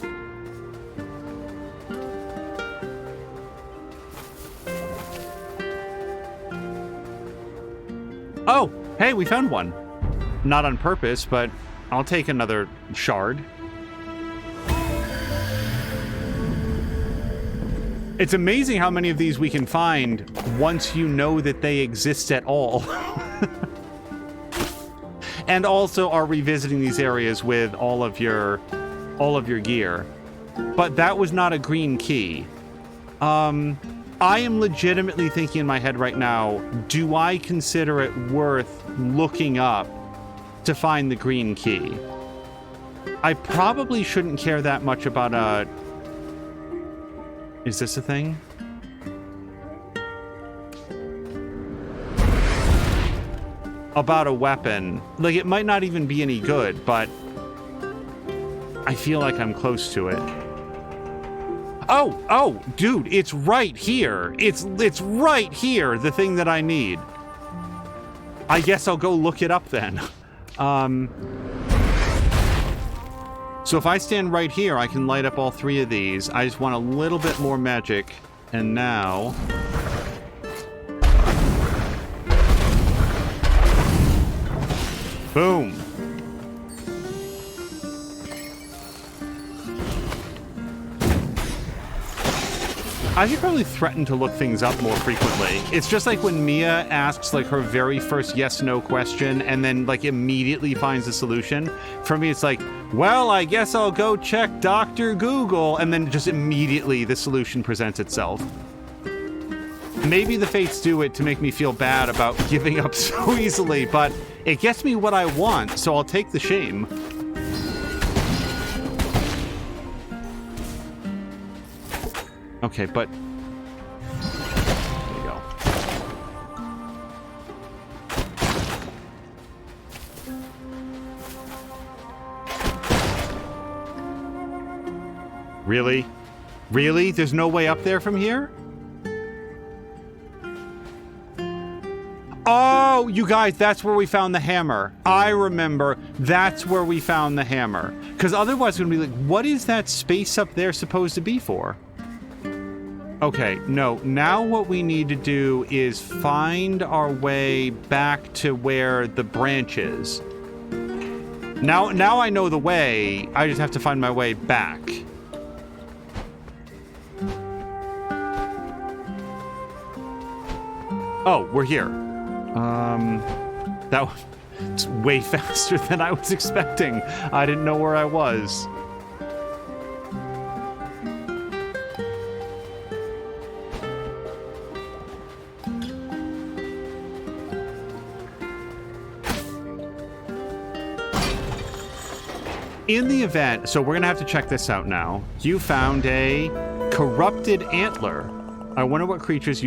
Oh, hey, we found one. Not on purpose, but I'll take another shard. It's amazing how many of these we can find once you know that they exist at all. And also are revisiting these areas with all of your gear. But that was not a green key. I am legitimately thinking in my head right now, do I consider it worth looking up to find the green key? I probably shouldn't care that much about a... Is this a thing? About a weapon. Like, it might not even be any good, but I feel like I'm close to it. Oh, dude, it's right here. It's right here, the thing that I need. I guess I'll go look it up then. So if I stand right here, I can light up all three of these. I just want a little bit more magic. And now... Boom. I should probably threaten to look things up more frequently. It's just like when Mia asks like her very first yes/no question and then like immediately finds a solution. For me, it's like, well, I guess I'll go check Dr. Google, and then just immediately the solution presents itself. Maybe the fates do it to make me feel bad about giving up so easily, but it gets me what I want, so I'll take the shame. Okay, but... There you go. Really? Really? There's no way up there from here? Oh, you guys, that's where we found the hammer. I remember that's where we found the hammer. Because otherwise it's going to be like, what is that space up there supposed to be for? Okay, no, now what we need to do is find our way back to where the branch is. Now I know the way, I just have to find my way back. Oh, we're here. That was way faster than I was expecting. I didn't know where I was. In the event, so we're gonna have to check this out now. You found a corrupted antler. I wonder what creatures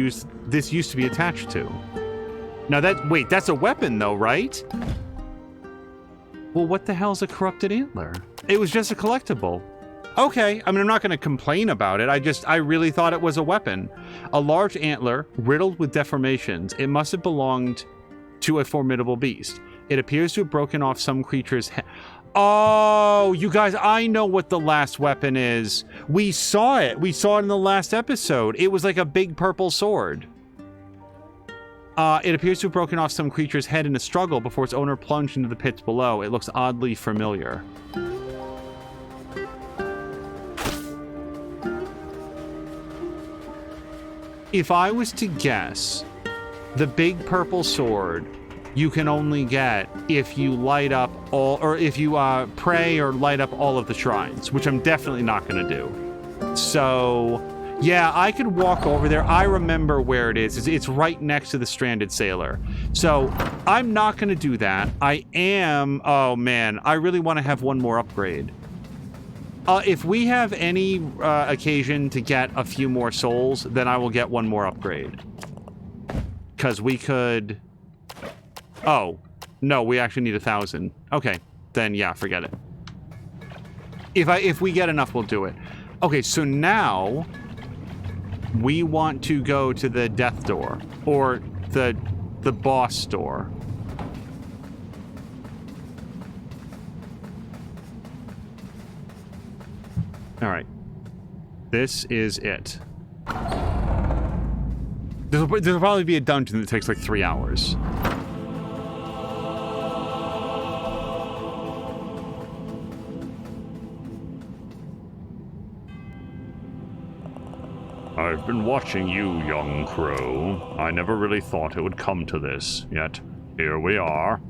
this used to be attached to. Now wait, that's a weapon though, right? Well, what the hell's a corrupted antler? It was just a collectible. Okay, I mean, I'm not gonna complain about it. I really thought it was a weapon. A large antler riddled with deformations. It must have belonged to a formidable beast. It appears to have broken off some creature's head. Oh, you guys, I know what the last weapon is. We saw it. We saw it in the last episode. It was like a big purple sword. It appears to have broken off some creature's head in a struggle before its owner plunged into the pits below. It looks oddly familiar. If I was to guess, the big purple sword you can only get if you light up all, or if you pray or light up all of the shrines, which I'm definitely not going to do. So, yeah, I could walk over there. I remember where it is. It's right next to the Stranded Sailor. So, I'm not going to do that. I am... Oh, man. I really want to have one more upgrade. If we have any occasion to get a few more souls, then I will get one more upgrade. Because we could... Oh. No, we actually need 1,000. Okay. Then, yeah, forget it. If we get enough, we'll do it. Okay, so now... we want to go to the death door. Or the boss door. Alright. This is it. There'll probably be a dungeon that takes like 3 hours. I've been watching you, young crow. I never really thought it would come to this, yet here we are.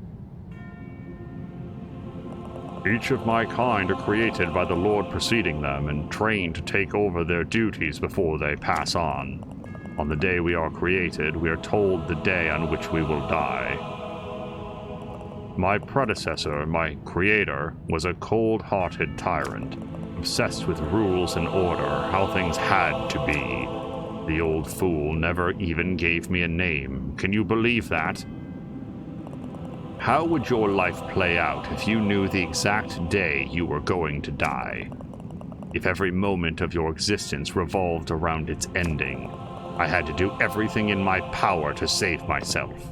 Each of my kind are created by the Lord preceding them and trained to take over their duties before they pass on. On the day we are created, we are told the day on which we will die. My predecessor, my creator, was a cold-hearted tyrant, obsessed with rules and order, how things had to be. The old fool never even gave me a name. Can you believe that? How would your life play out if you knew the exact day you were going to die? If every moment of your existence revolved around its ending, I had to do everything in my power to save myself.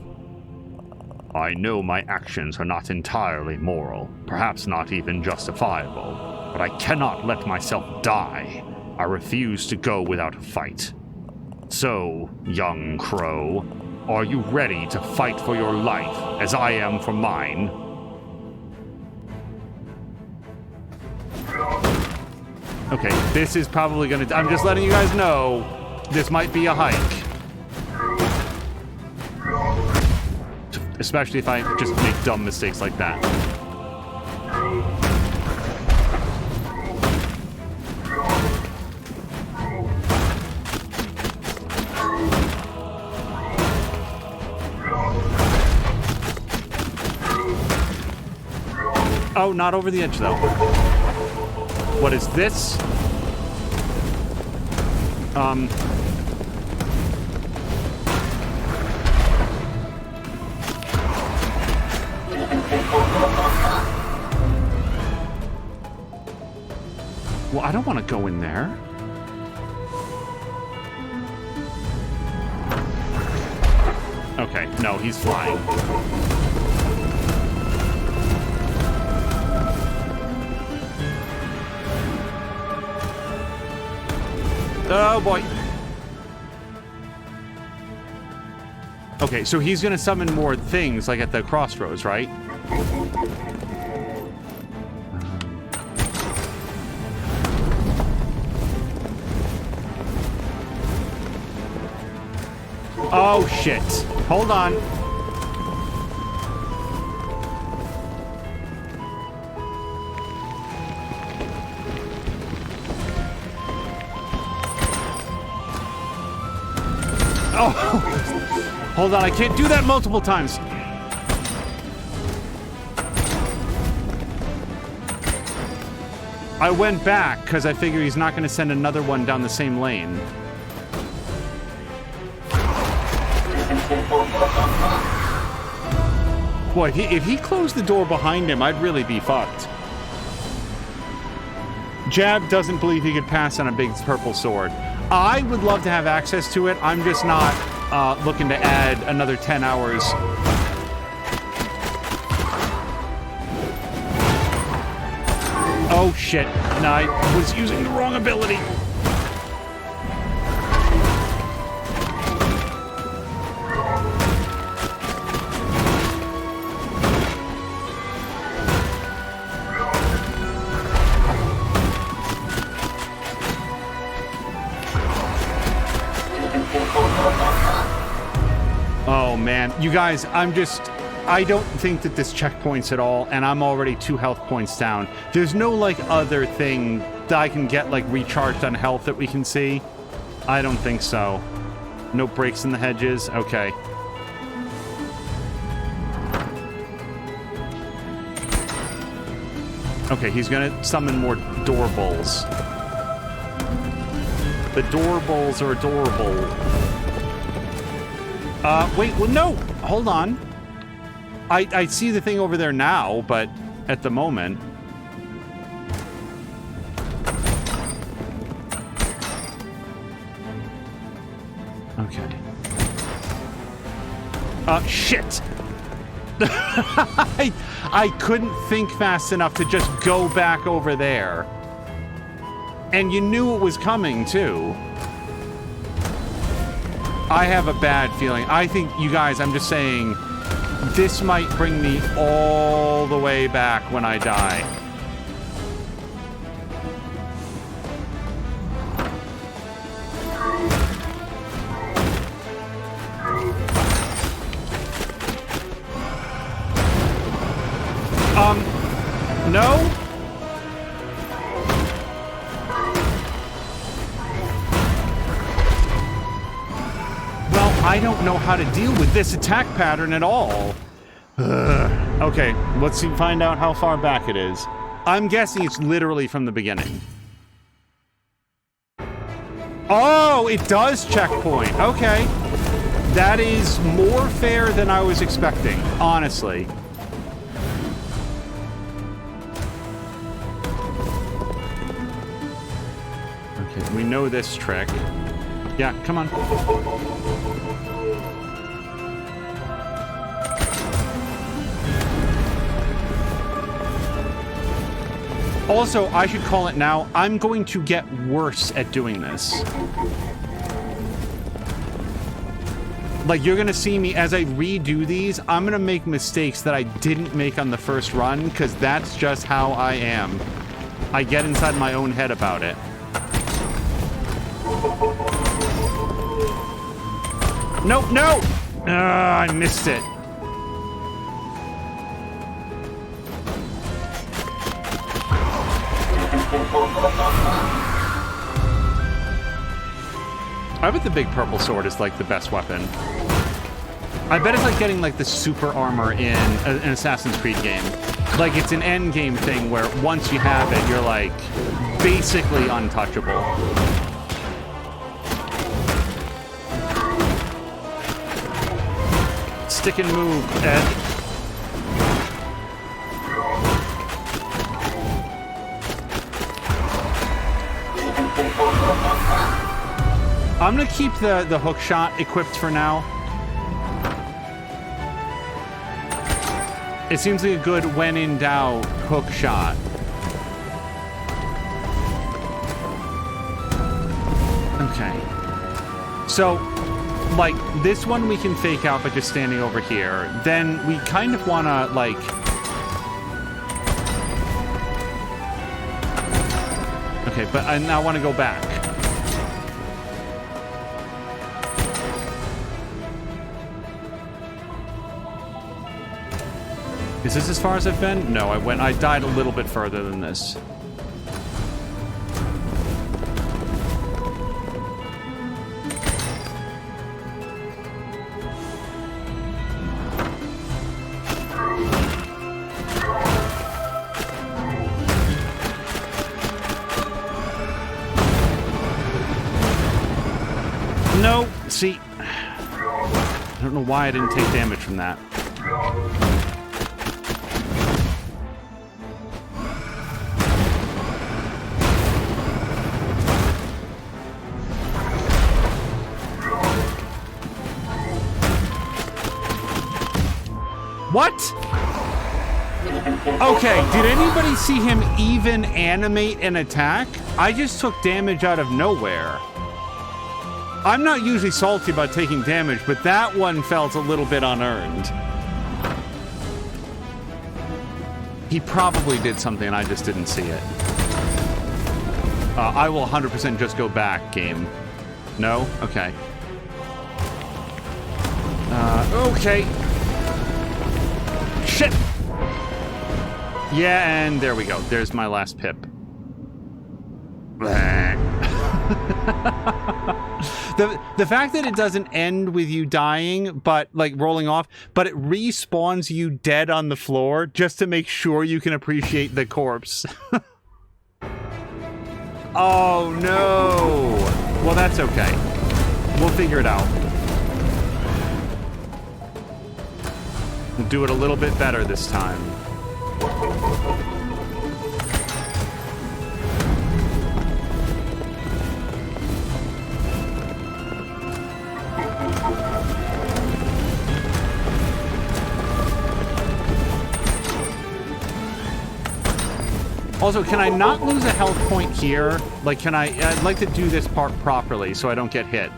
I know my actions are not entirely moral, perhaps not even justifiable, but I cannot let myself die. I refuse to go without a fight. So, young crow, are you ready to fight for your life, as I am for mine? Okay, this is probably gonna... I'm just letting you guys know, this might be a hike. Especially if I just make dumb mistakes like that. Oh, not over the edge, though. What is this? Well, I don't want to go in there. Okay, no, he's flying. Oh, boy. Okay, so he's gonna summon more things, like at the crossroads, right? Oh, shit. Hold on. Oh, hold on, I can't do that multiple times. I went back because I figure he's not going to send another one down the same lane. Boy, if he closed the door behind him, I'd really be fucked. Jab doesn't believe he could pass on a big purple sword. I would love to have access to it. I'm just not looking to add another 10 hours. Oh, shit. No, I was using the wrong ability. Oh, man. You guys, I don't think that this checkpoints at all, and I'm already 2 health points down. There's no, like, other thing that I can get, like, recharged on health that we can see. I don't think so. No breaks in the hedges? Okay. Okay, he's gonna summon more Doorbulls. The Doorbulls are adorable. Wait, well, no! Hold on. I see the thing over there now, but at the moment... Okay. Shit! I couldn't think fast enough to just go back over there. And you knew it was coming, too. I have a bad feeling. I think, you guys, I'm just saying, this might bring me all the way back when I die. No? Well, I don't know how to deal with this attack pattern at all. Okay, let's find out how far back it is. I'm guessing it's literally from the beginning. Oh, it does checkpoint. Okay. That is more fair than I was expecting, honestly. Okay, we know this trick. Yeah, come on. Also, I should call it now, I'm going to get worse at doing this. Like, you're gonna see me, as I redo these, I'm gonna make mistakes that I didn't make on the first run, because that's just how I am. I get inside my own head about it. No, no! I missed it. I bet the big purple sword is like the best weapon. I bet it's like getting like the super armor in an Assassin's Creed game. Like it's an end game thing where once you have it, you're like basically untouchable. Stick and move, Ed. I'm gonna keep the hook shot equipped for now. It seems like a good when in doubt hook shot. Okay. So, like, this one we can fake out by just standing over here. Then we kind of wanna, like... Okay, but I now want to go back. Is this as far as I've been? No, I died a little bit further than this. No, see, I don't know why I didn't take damage from that. What? Okay, did anybody see him even animate an attack? I just took damage out of nowhere. I'm not usually salty about taking damage, but that one felt a little bit unearned. He probably did something and I just didn't see it. I will 100% just go back, game. No? Okay. Okay. Shit! Yeah, and there we go. There's my last pip. The fact that it doesn't end with you dying, but like rolling off, but it respawns you dead on the floor just to make sure you can appreciate the corpse. Oh no! Well, that's okay. We'll figure it out. We'll do it a little bit better this time. Also, can I not lose a health point here? Like, I'd like to do this part properly so I don't get hit.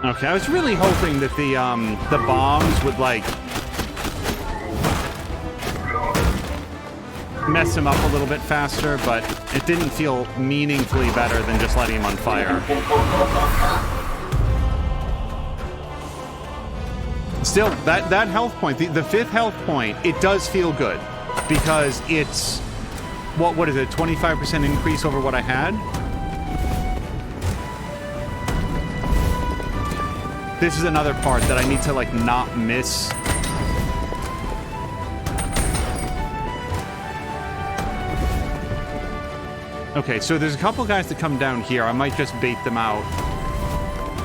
Okay, I was really hoping that the bombs would, like, mess him up a little bit faster, but it didn't feel meaningfully better than just letting him on fire. Still, that health point, the 5th health point, it does feel good, because it's, what is it, 25% increase over what I had? This is another part that I need to, like, not miss. Okay, so there's a couple guys that come down here. I might just bait them out.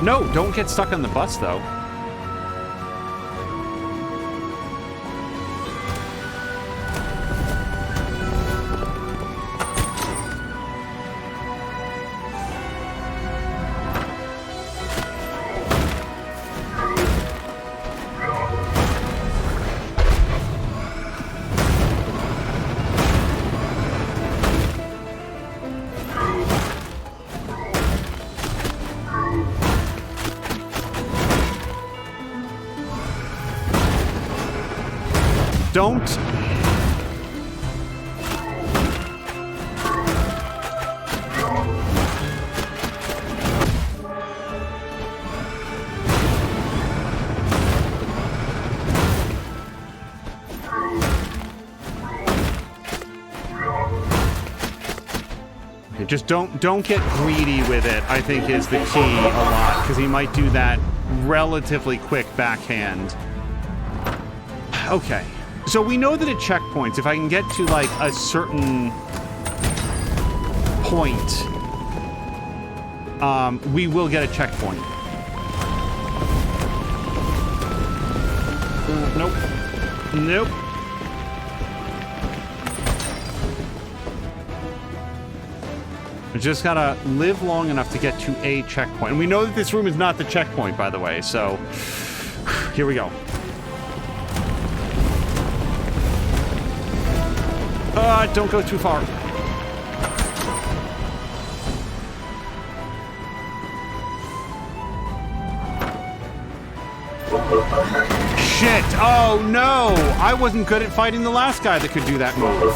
No, don't get stuck on the bus, though. Don't. Okay, just don't get greedy with it, I think, is the key a lot, because he might do that relatively quick backhand. Okay. So we know that at checkpoints, if I can get to, like, a certain point, we will get a checkpoint. Nope. Nope. We just gotta live long enough to get to a checkpoint. And we know that this room is not the checkpoint, by the way, so here we go. Don't go too far. Shit! Oh no! I wasn't good at fighting the last guy that could do that move.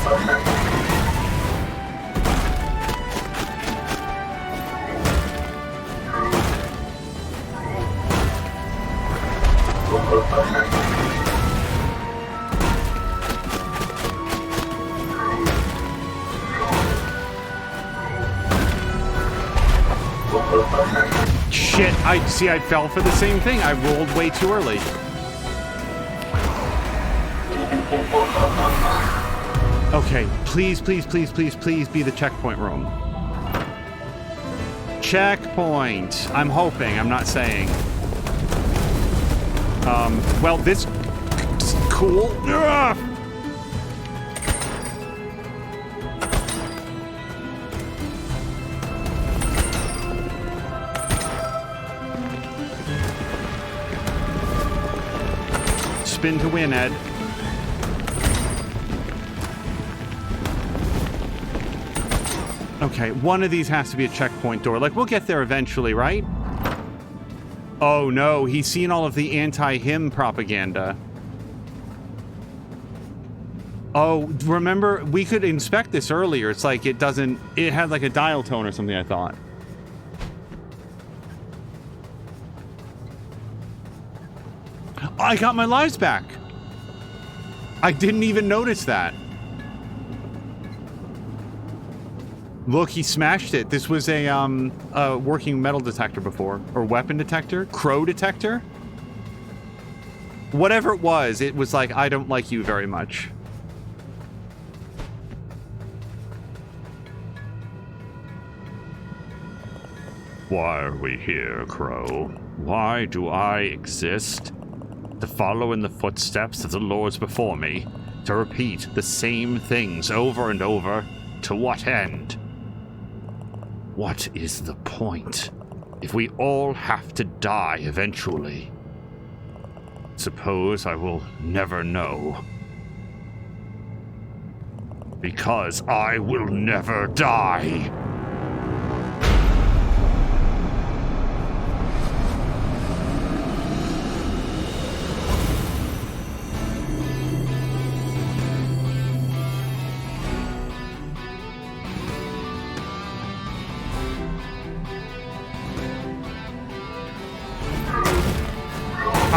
Shit, I fell for the same thing. I rolled way too early. Okay, please, please, please, please, please be the checkpoint room. Checkpoint. I'm hoping, I'm not saying. Well, this is cool. Ugh! Spin to win, Ed. Okay, one of these has to be a checkpoint door. Like, we'll get there eventually, right? Oh no, he's seen all of the anti-him propaganda. Oh, remember, we could inspect this earlier. It's like it had like a dial tone or something, I thought. I got my lives back. I didn't even notice that. Look, he smashed it. This was a working metal detector before, or weapon detector, crow detector. Whatever it was like, I don't like you very much. Why are we here, Crow? Why do I exist? To follow in the footsteps of the lords before me? To repeat the same things over and over? To what end? What is the point? If we all have to die eventually? Suppose I will never know. Because I will never die!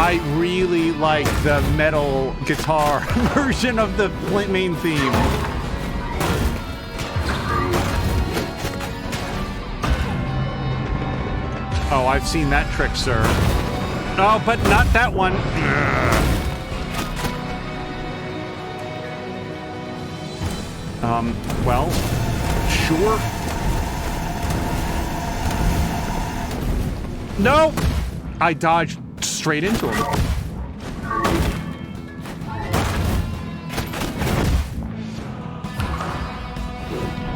I really like the metal guitar version of the main theme. Oh, I've seen that trick, sir. Oh, but not that one. Well, sure. No! I dodged straight into him.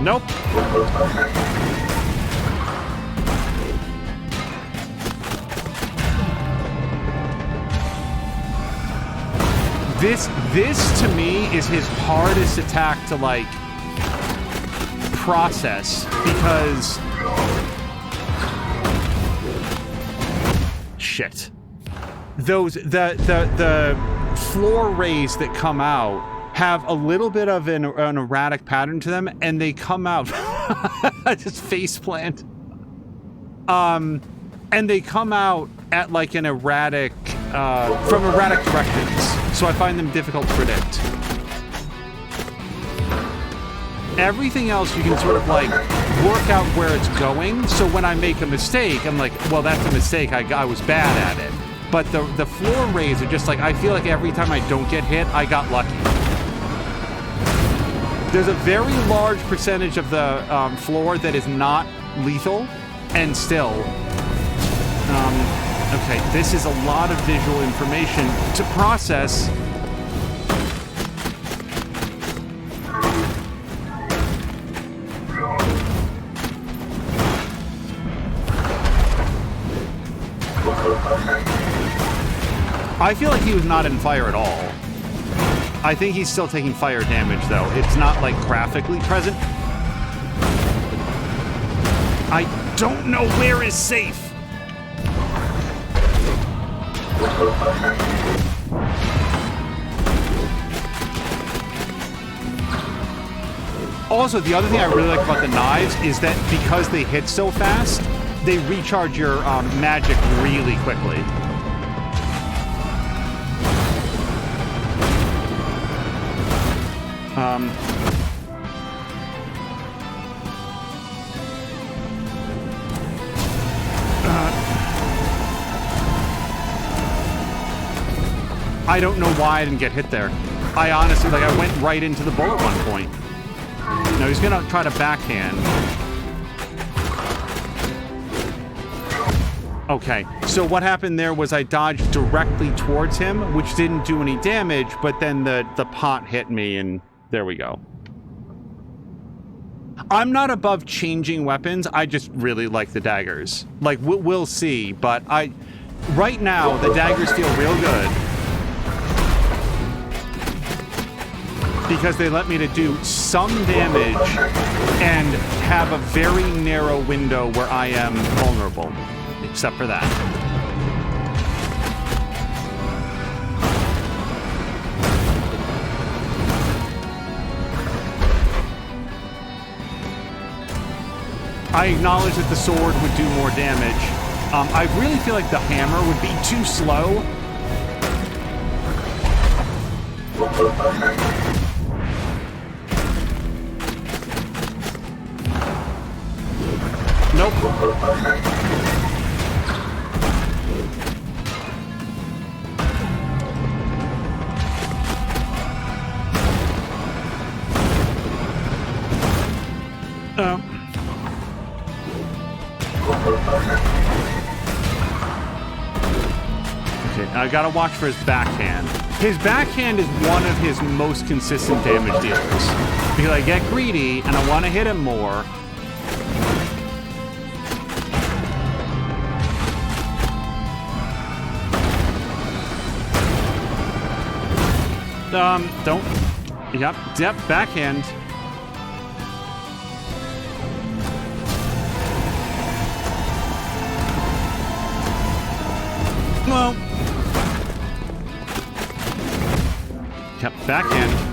Nope. This to me is his hardest attack to like process because shit. The floor rays that come out have a little bit of an erratic pattern to them, and they come out just face plant. And they come out at like an erratic from erratic directions, so I find them difficult to predict. Everything else you can sort of like work out where it's going, so when I make a mistake, I'm like, well, that's a mistake, I was bad at it. But the floor rays are just like, I feel like every time I don't get hit, I got lucky. There's a very large percentage of the floor that is not lethal, and still. Okay, this is a lot of visual information to process. I feel like he was not in fire at all. I think he's still taking fire damage, though. It's not, like, graphically present. I don't know where is safe. Also, the other thing I really like about the knives is that because they hit so fast, they recharge your magic really quickly. I don't know why I didn't get hit there. I honestly, like, I went right into the bullet one point. No, he's gonna try to backhand. Okay, so what happened there was I dodged directly towards him, which didn't do any damage, but then the pot hit me, and there we go. I'm not above changing weapons, I just really like the daggers. Like, we'll see, but right now, the daggers feel real good. Because they let me to do some damage and have a very narrow window where I am vulnerable. Except for that. I acknowledge that the sword would do more damage. I really feel like the hammer would be too slow. Nope. Okay, I gotta watch for his backhand. His backhand is one of his most consistent damage dealers. Because I get greedy and I want to hit him more. Don't. Yep, backhand. Well. Yep, backhand.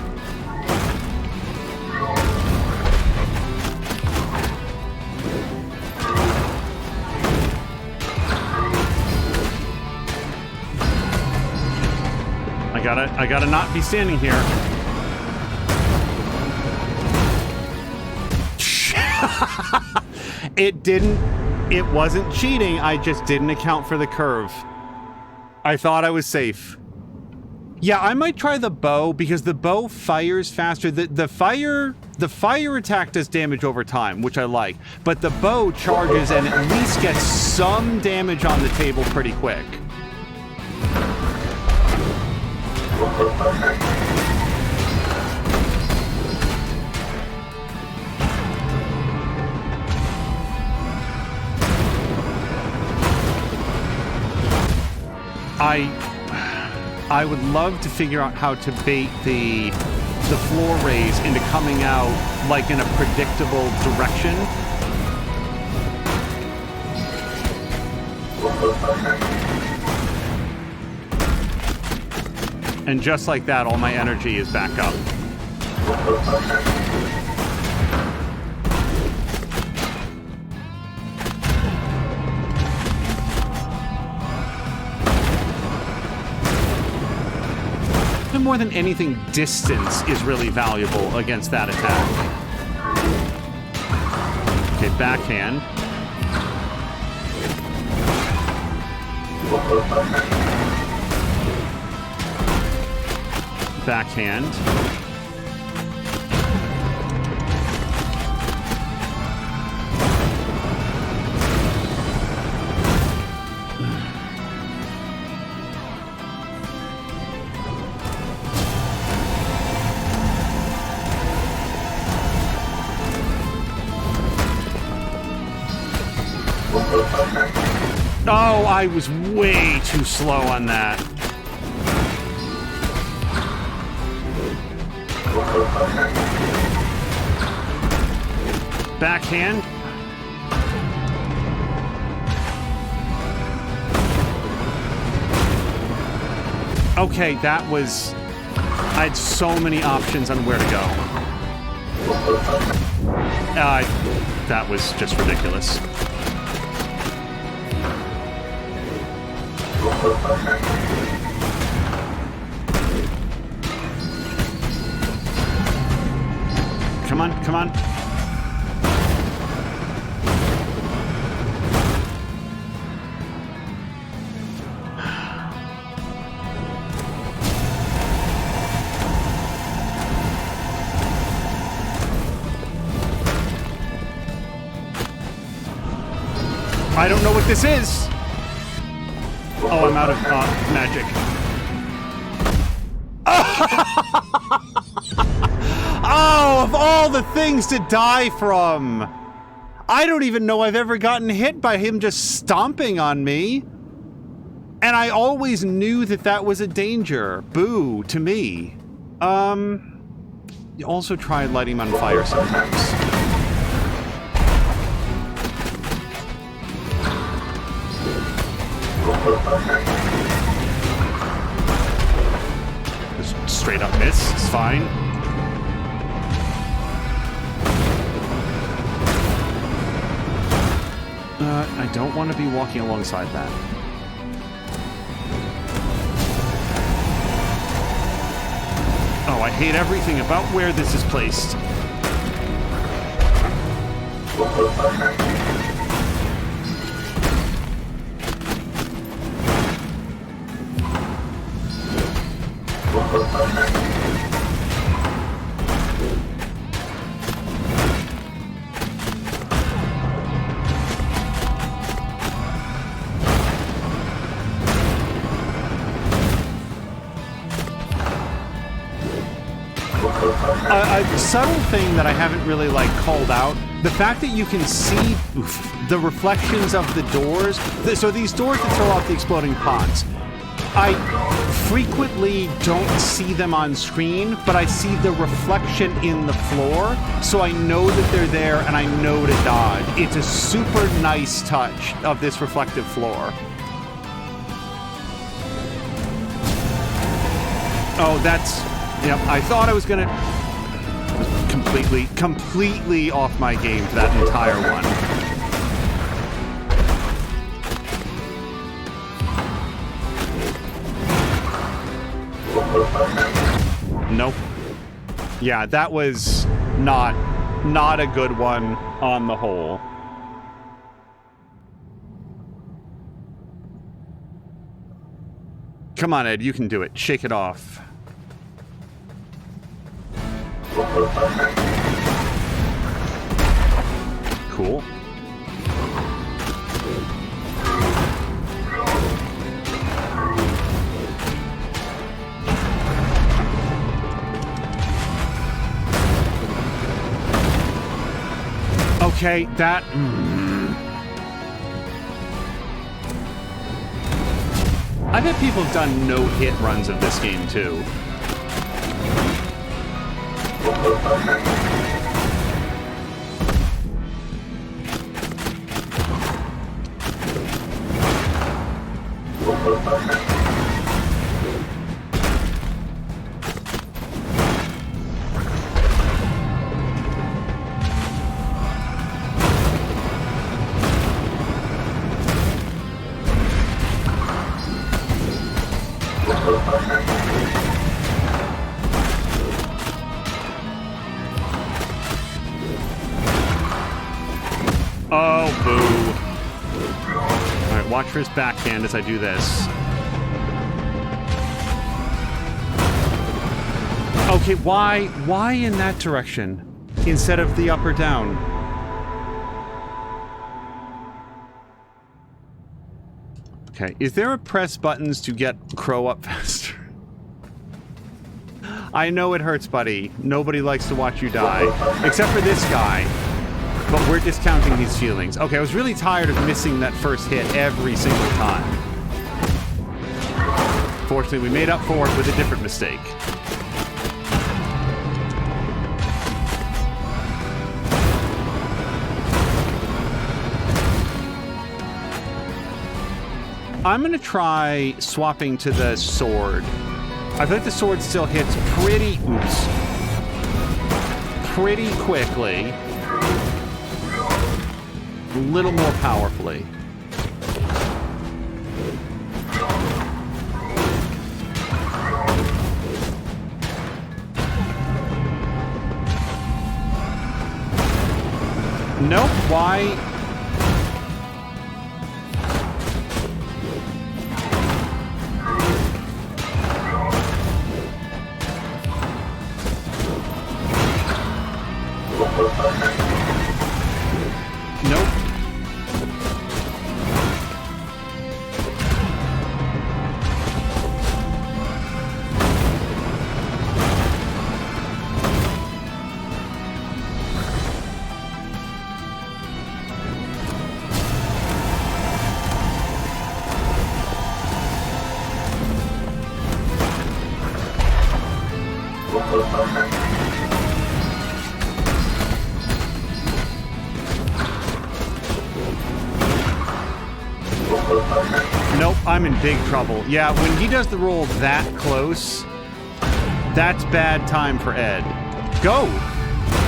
I gotta not be standing here. It wasn't cheating, I just didn't account for the curve. I thought I was safe. Yeah, I might try the bow because the bow fires faster. The fire attack does damage over time, which I like, but the bow charges and at least gets some damage on the table pretty quick. I would love to figure out how to bait the floor raise into coming out like in a predictable direction. And just like that, all my energy is back up. And more than anything, distance is really valuable against that attack. Okay, backhand. Backhand. Oh, I was way too slow on that. Backhand. Okay, that was... I had so many options on where to go. That was just ridiculous. Come on, come on. I don't know what this is. Oh, I'm out of magic. Oh, of all the things to die from. I don't even know I've ever gotten hit by him just stomping on me. And I always knew that that was a danger. Boo, to me. You also try lighting him on fire sometimes. Just straight up miss, it's fine. but I don't want to be walking alongside that. Oh, I hate everything about where this is placed. A subtle thing that I haven't really called out, the fact that you can see the reflections of the doors. So these doors that throw out the exploding pods, I frequently don't see them on screen, but I see the reflection in the floor, so I know that they're there and I know to dodge. It's a super nice touch of this reflective floor. Oh, that's... Yep, I thought I was gonna... completely off my game for that entire one. Nope. Yeah, that was not a good one on the whole. Come on, Ed, you can do it. Shake it off. Cool. Okay, that... I bet people have done no-hit runs of this game, too. Oh, boo. Alright, watch for his backhand as I do this. Okay, why in that direction instead of the up or down? Okay, is there a press buttons to get Crow up faster? I know it hurts, buddy. Nobody likes to watch you die. Except for this guy. But we're discounting his feelings. Okay, I was really tired of missing that first hit every single time. Fortunately, we made up for it with a different mistake. I'm gonna try swapping to the sword. I think the sword still hits pretty quickly. A little more powerfully. Nope, why? Nope. Nope, I'm in big trouble. Yeah, when he does the roll that close, that's bad time for Ed. Go!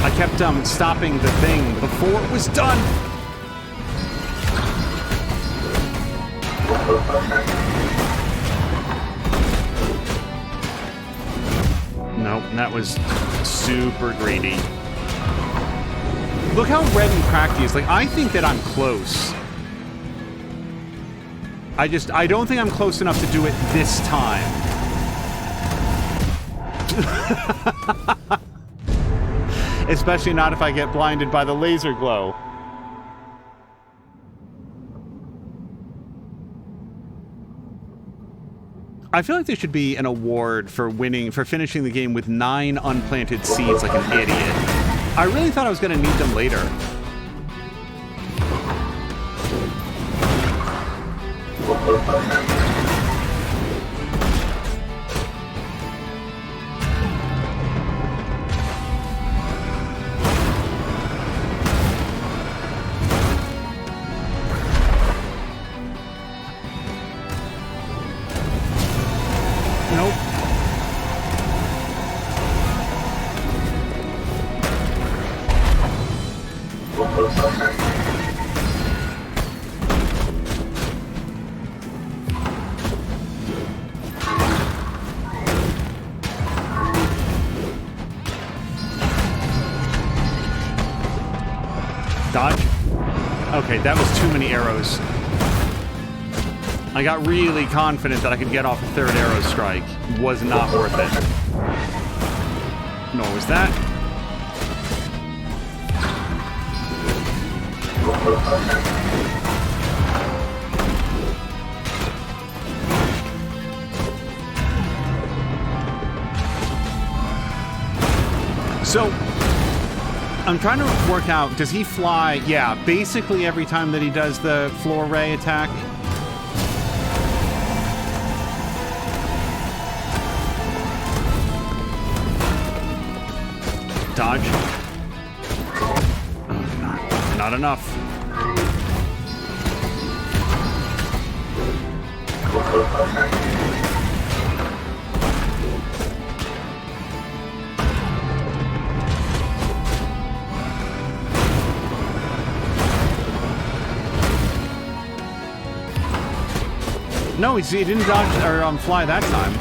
I kept stopping the thing before it was done. Nope, that was super greedy. Look how red and cracked he is. Like, I think that I'm close. I don't think I'm close enough to do it this time. Especially not if I get blinded by the laser glow. I feel like there should be an award for finishing the game with 9 unplanted seeds like an idiot. I really thought I was going to need them later. Nope. Dodge. Okay, that was too many arrows. I got really confident that I could get off the 3rd arrow strike. Was not worth it. Nor was that. So, I'm trying to work out, does he fly? Yeah, basically every time that he does the floor ray attack. Dodge. Oh, not enough. No, he didn't dodge or fly that time.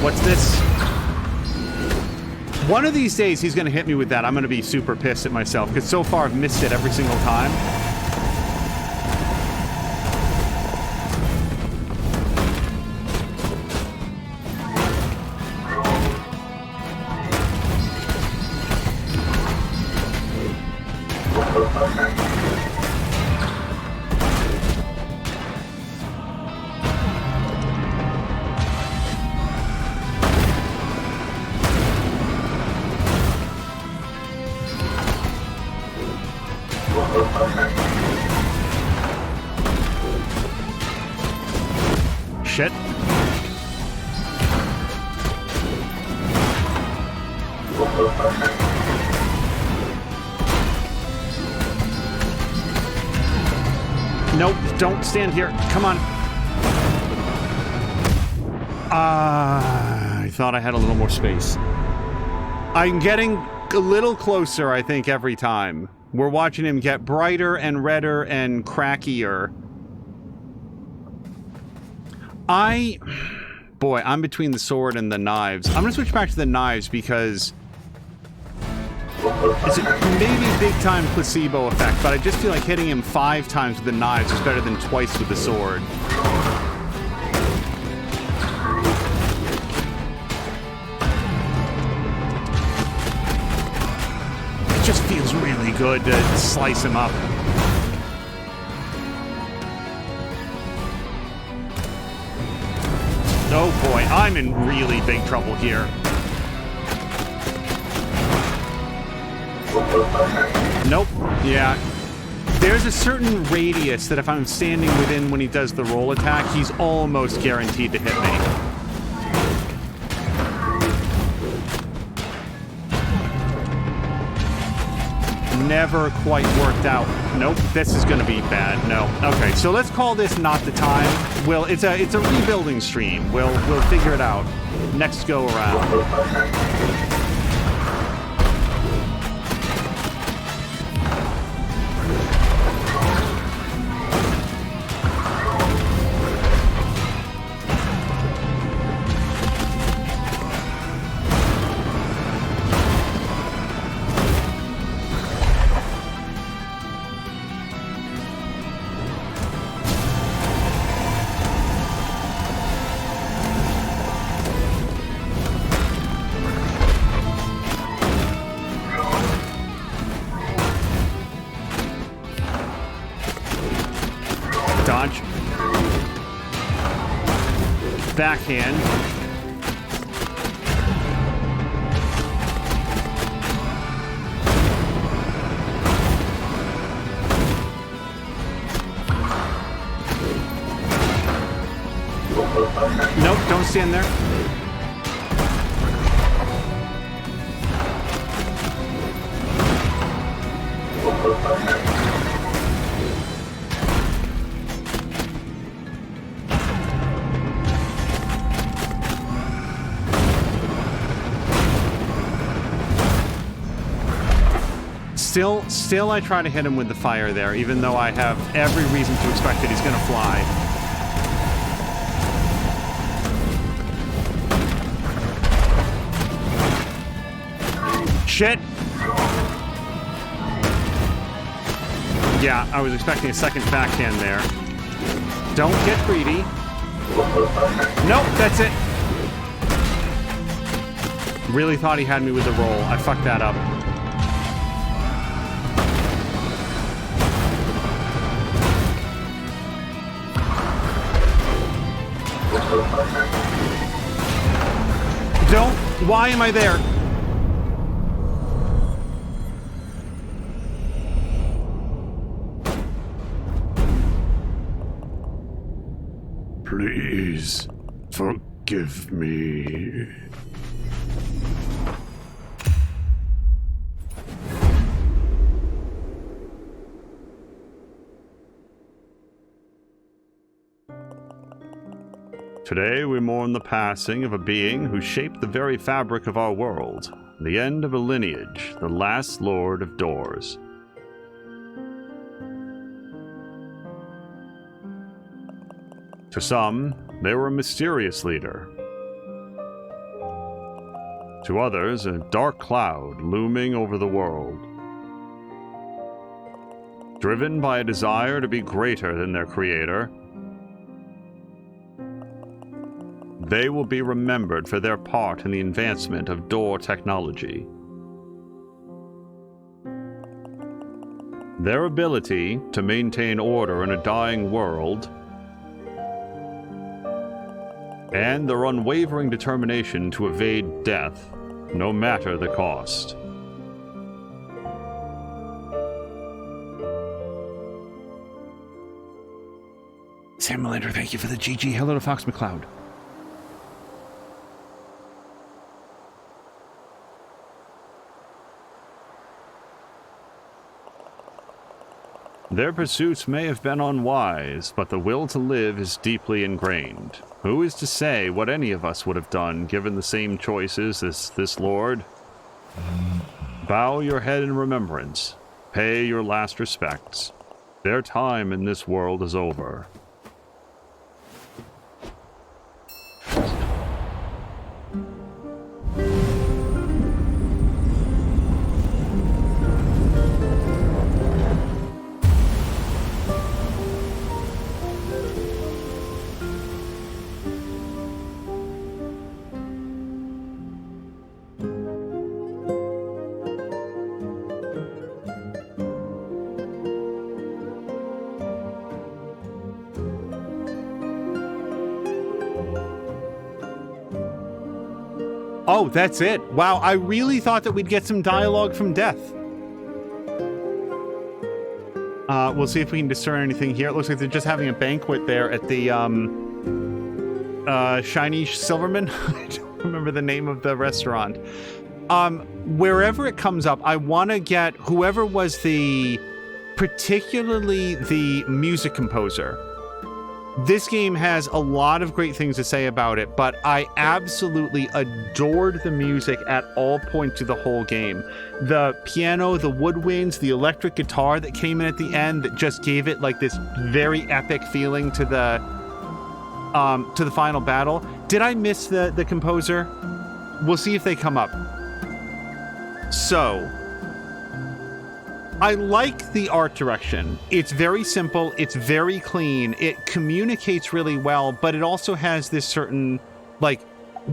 What's this? One of these days he's going to hit me with that. I'm going to be super pissed at myself because so far I've missed it every single time. Shit. Nope, don't stand here. Come on. I thought I had a little more space. I'm getting a little closer, I think, every time. We're watching him get brighter and redder and crackier. Boy, I'm between the sword and the knives. I'm gonna switch back to the knives because it's a maybe big-time placebo effect, but I just feel like hitting him 5 times with the knives is better than twice with the sword. It just feels really good to slice him up. Oh boy, I'm in really big trouble here. Nope. Yeah. There's a certain radius that if I'm standing within when he does the roll attack, he's almost guaranteed to hit me. Never quite worked out. Nope, this is gonna be bad. No. Okay, so let's call this not the time. It's a rebuilding stream. We'll figure it out next go around. backhand. Nope, don't stand there. Still I try to hit him with the fire there, even though I have every reason to expect that he's gonna fly. Shit! Yeah, I was expecting a second backhand there. Don't get greedy. Nope, that's it. Really thought he had me with the roll. I fucked that up. Don't. Why am I there? Please forgive me. Today we mourn the passing of a being who shaped the very fabric of our world, the end of a lineage, the last Lord of Doors. To some, they were a mysterious leader. To others, a dark cloud looming over the world. Driven by a desire to be greater than their creator, they will be remembered for their part in the advancement of door technology. Their ability to maintain order in a dying world, and their unwavering determination to evade death, no matter the cost. Sam Melander, thank you for the GG. Hello to Fox McCloud. Their pursuits may have been unwise, but the will to live is deeply ingrained. Who is to say what any of us would have done given the same choices as this lord? Bow your head in remembrance. Pay your last respects. Their time in this world is over. Oh, that's it. Wow, I really thought that we'd get some dialogue from Death. We'll see if we can discern anything here. It looks like they're just having a banquet there at the Shiny Silverman. I don't remember the name of the restaurant. Wherever it comes up, I want to get whoever was particularly the music composer. This game has a lot of great things to say about it, but I absolutely adored the music at all points of the whole game. The piano, the woodwinds, the electric guitar that came in at the end that just gave it like this very epic feeling to the final battle. Did I miss the composer? We'll see if they come up. So, I like the art direction. It's very simple, it's very clean, it communicates really well, but it also has this certain, like,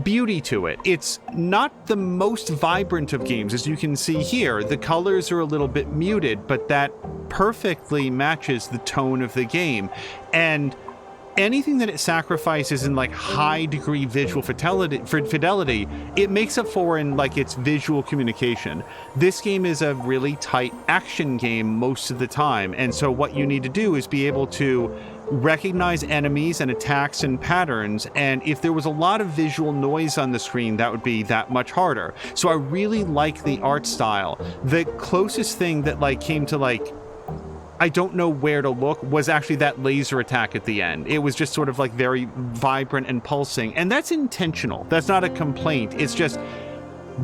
beauty to it. It's not the most vibrant of games, as you can see here. The colors are a little bit muted, but that perfectly matches the tone of the game. And anything that it sacrifices in like high degree visual fidelity, it makes up for in like its visual communication. This game is a really tight action game most of the time, and so what you need to do is be able to recognize enemies and attacks and patterns, and if there was a lot of visual noise on the screen, that would be that much harder. So I really like the art style. The closest thing that like came to like I don't know where to look was actually that laser attack at the end. It was just sort of like very vibrant and pulsing, and that's intentional. That's not a complaint. It's just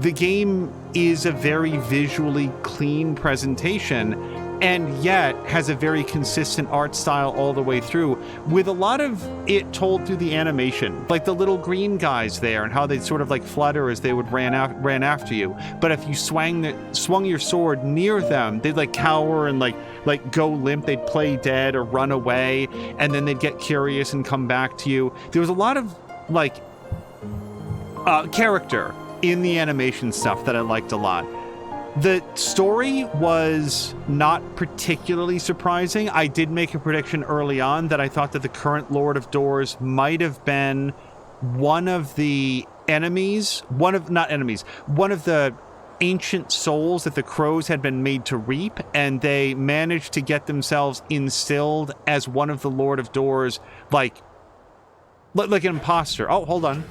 the game is a very visually clean presentation, and yet has a very consistent art style all the way through, with a lot of it told through the animation, like the little green guys there and how they'd sort of like flutter as they would ran after you. But if you swung your sword near them, they'd like cower and like go limp. They'd play dead or run away, and then they'd get curious and come back to you. There was a lot of like character in the animation stuff that I liked a lot. The story was not particularly surprising. I did make a prediction early on that I thought that the current Lord of Doors might have been one of the enemies, one of the ancient souls that the crows had been made to reap, and they managed to get themselves instilled as one of the Lord of Doors, like an imposter. Oh, hold on.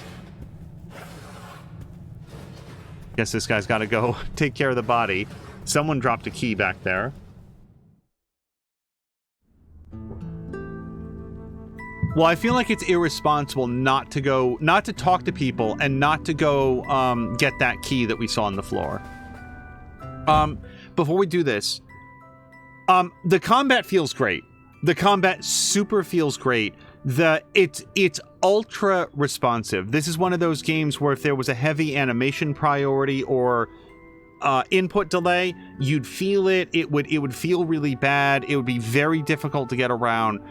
Guess this guy's got to go take care of the body. Someone dropped a key back there. Well, I feel like it's irresponsible not to talk to people and not to go get that key that we saw on the floor. Before we do this, the combat feels great. The combat super feels great. It's ultra responsive. This is one of those games where if there was a heavy animation priority or input delay, you'd feel it. It would feel really bad. It would be very difficult to get around.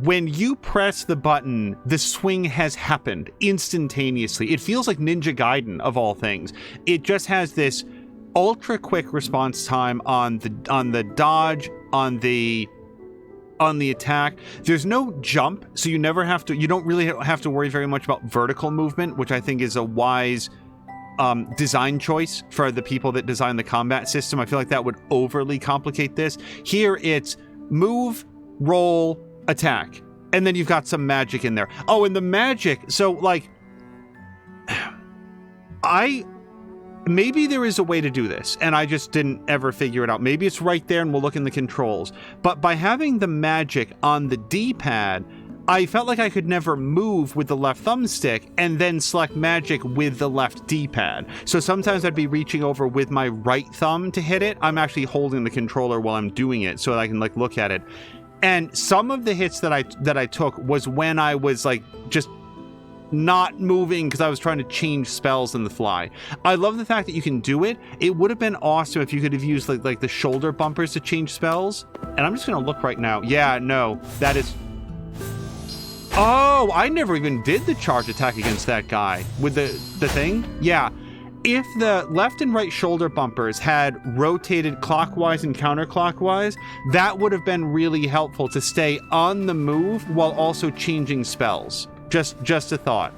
When you press the button, the swing has happened instantaneously. It feels like Ninja Gaiden of all things. It just has this ultra quick response time on the dodge, on the attack. There's no jump, so you don't really have to worry very much about vertical movement, which I think is a wise design choice for the people that design the combat system. I feel like that would overly complicate this. Here it's move, roll, attack, and then you've got some magic in there. Oh, and the magic, so like maybe there is a way to do this, and I just didn't ever figure it out. Maybe it's right there and we'll look in the controls. But by having the magic on the D-pad, I felt like I could never move with the left thumbstick and then select magic with the left D-pad. So sometimes I'd be reaching over with my right thumb to hit it. I'm actually holding the controller while I'm doing it so that I can like look at it. And some of the hits that I took was when I was like just not moving because I was trying to change spells in the fly. I love the fact that you can do it. It would have been awesome if you could have used like the shoulder bumpers to change spells. And I'm just gonna look right now. Yeah, no, that is... Oh, I never even did the charge attack against that guy with the thing. Yeah, if the left and right shoulder bumpers had rotated clockwise and counterclockwise, that would have been really helpful to stay on the move while also changing spells. Just a thought.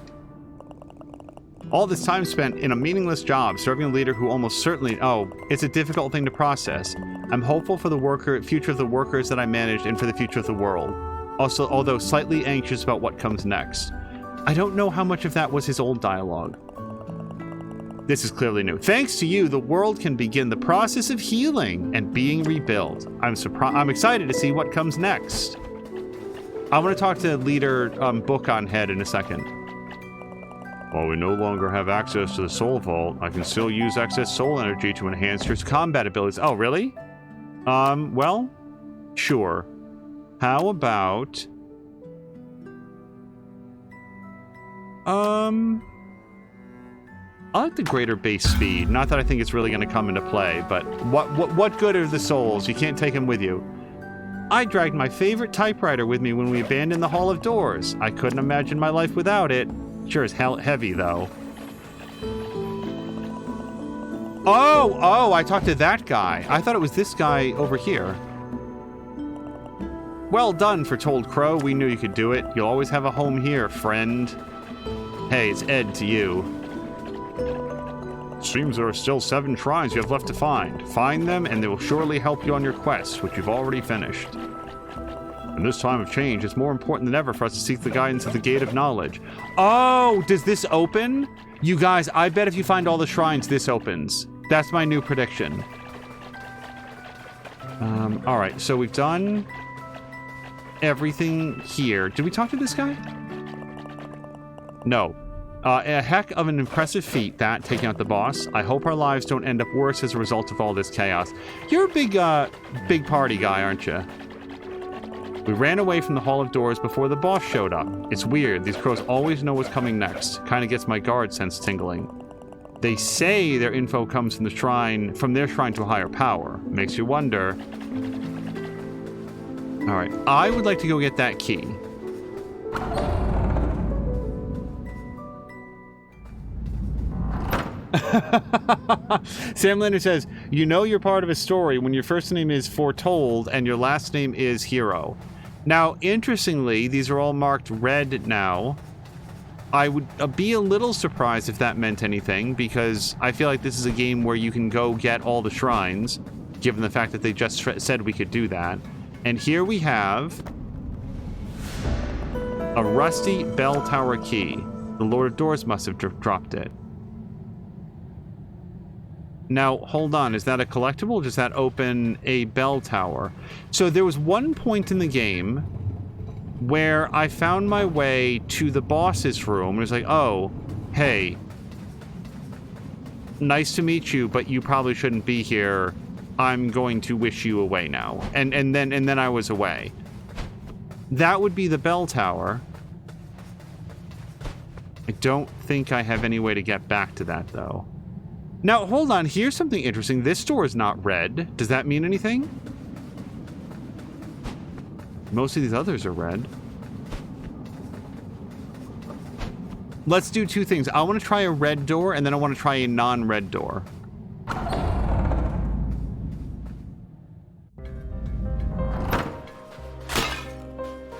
All this time spent in a meaningless job, serving a leader who almost certainly... Oh, it's a difficult thing to process. I'm hopeful for the future of the workers that I managed and for the future of the world. Also, although slightly anxious about what comes next. I don't know how much of that was his old dialogue. This is clearly new. Thanks to you, the world can begin the process of healing and being rebuilt. I'm excited to see what comes next. I want to talk to leader Book on Head in a second. While we no longer have access to the Soul Vault, I can still use excess soul energy to enhance your combat abilities. Oh, really? Well, sure. How about... I like the greater base speed. Not that I think it's really going to come into play, but what good are the souls? You can't take them with you. I dragged my favorite typewriter with me when we abandoned the Hall of Doors. I couldn't imagine my life without it. Sure as hell heavy, though. Oh, I talked to that guy. I thought it was this guy over here. Well done, Foretold Crow. We knew you could do it. You'll always have a home here, friend. Hey, it's Ed to you. Seems there are still 7 shrines you have left to find. Find them, and they will surely help you on your quest, which you've already finished. In this time of change, it's more important than ever for us to seek the guidance of the Gate of Knowledge. Oh, does this open? You guys, I bet if you find all the shrines, this opens. That's my new prediction. All right, so we've done everything here. Did we talk to this guy? No. A heck of an impressive feat, that, taking out the boss. I hope our lives don't end up worse as a result of all this chaos. You're a big party guy, aren't you? We ran away from the Hall of Doors before the boss showed up. It's weird, these crows always know what's coming next. Kinda gets my guard sense tingling. They say their info comes from their shrine to a higher power. Makes you wonder. Alright, I would like to go get that key. Sam Linder says, you know you're part of a story when your first name is Foretold and your last name is Hero. Now, interestingly, these are all marked red now. I would be a little surprised if that meant anything, because I feel like this is a game where you can go get all the shrines, given the fact that they just said we could do that. And here we have a rusty bell tower key. The Lord of Doors must have dropped it. Now, hold on, is that a collectible or does that open a bell tower? So there was one point in the game where I found my way to the boss's room. It was like, oh, hey, nice to meet you, but you probably shouldn't be here. I'm going to wish you away now. And then I was away. That would be the bell tower. I don't think I have any way to get back to that, though. Now, hold on. Here's something interesting. This door is not red. Does that mean anything? Most of these others are red. Let's do 2 things. I want to try a red door, and then I want to try a non-red door.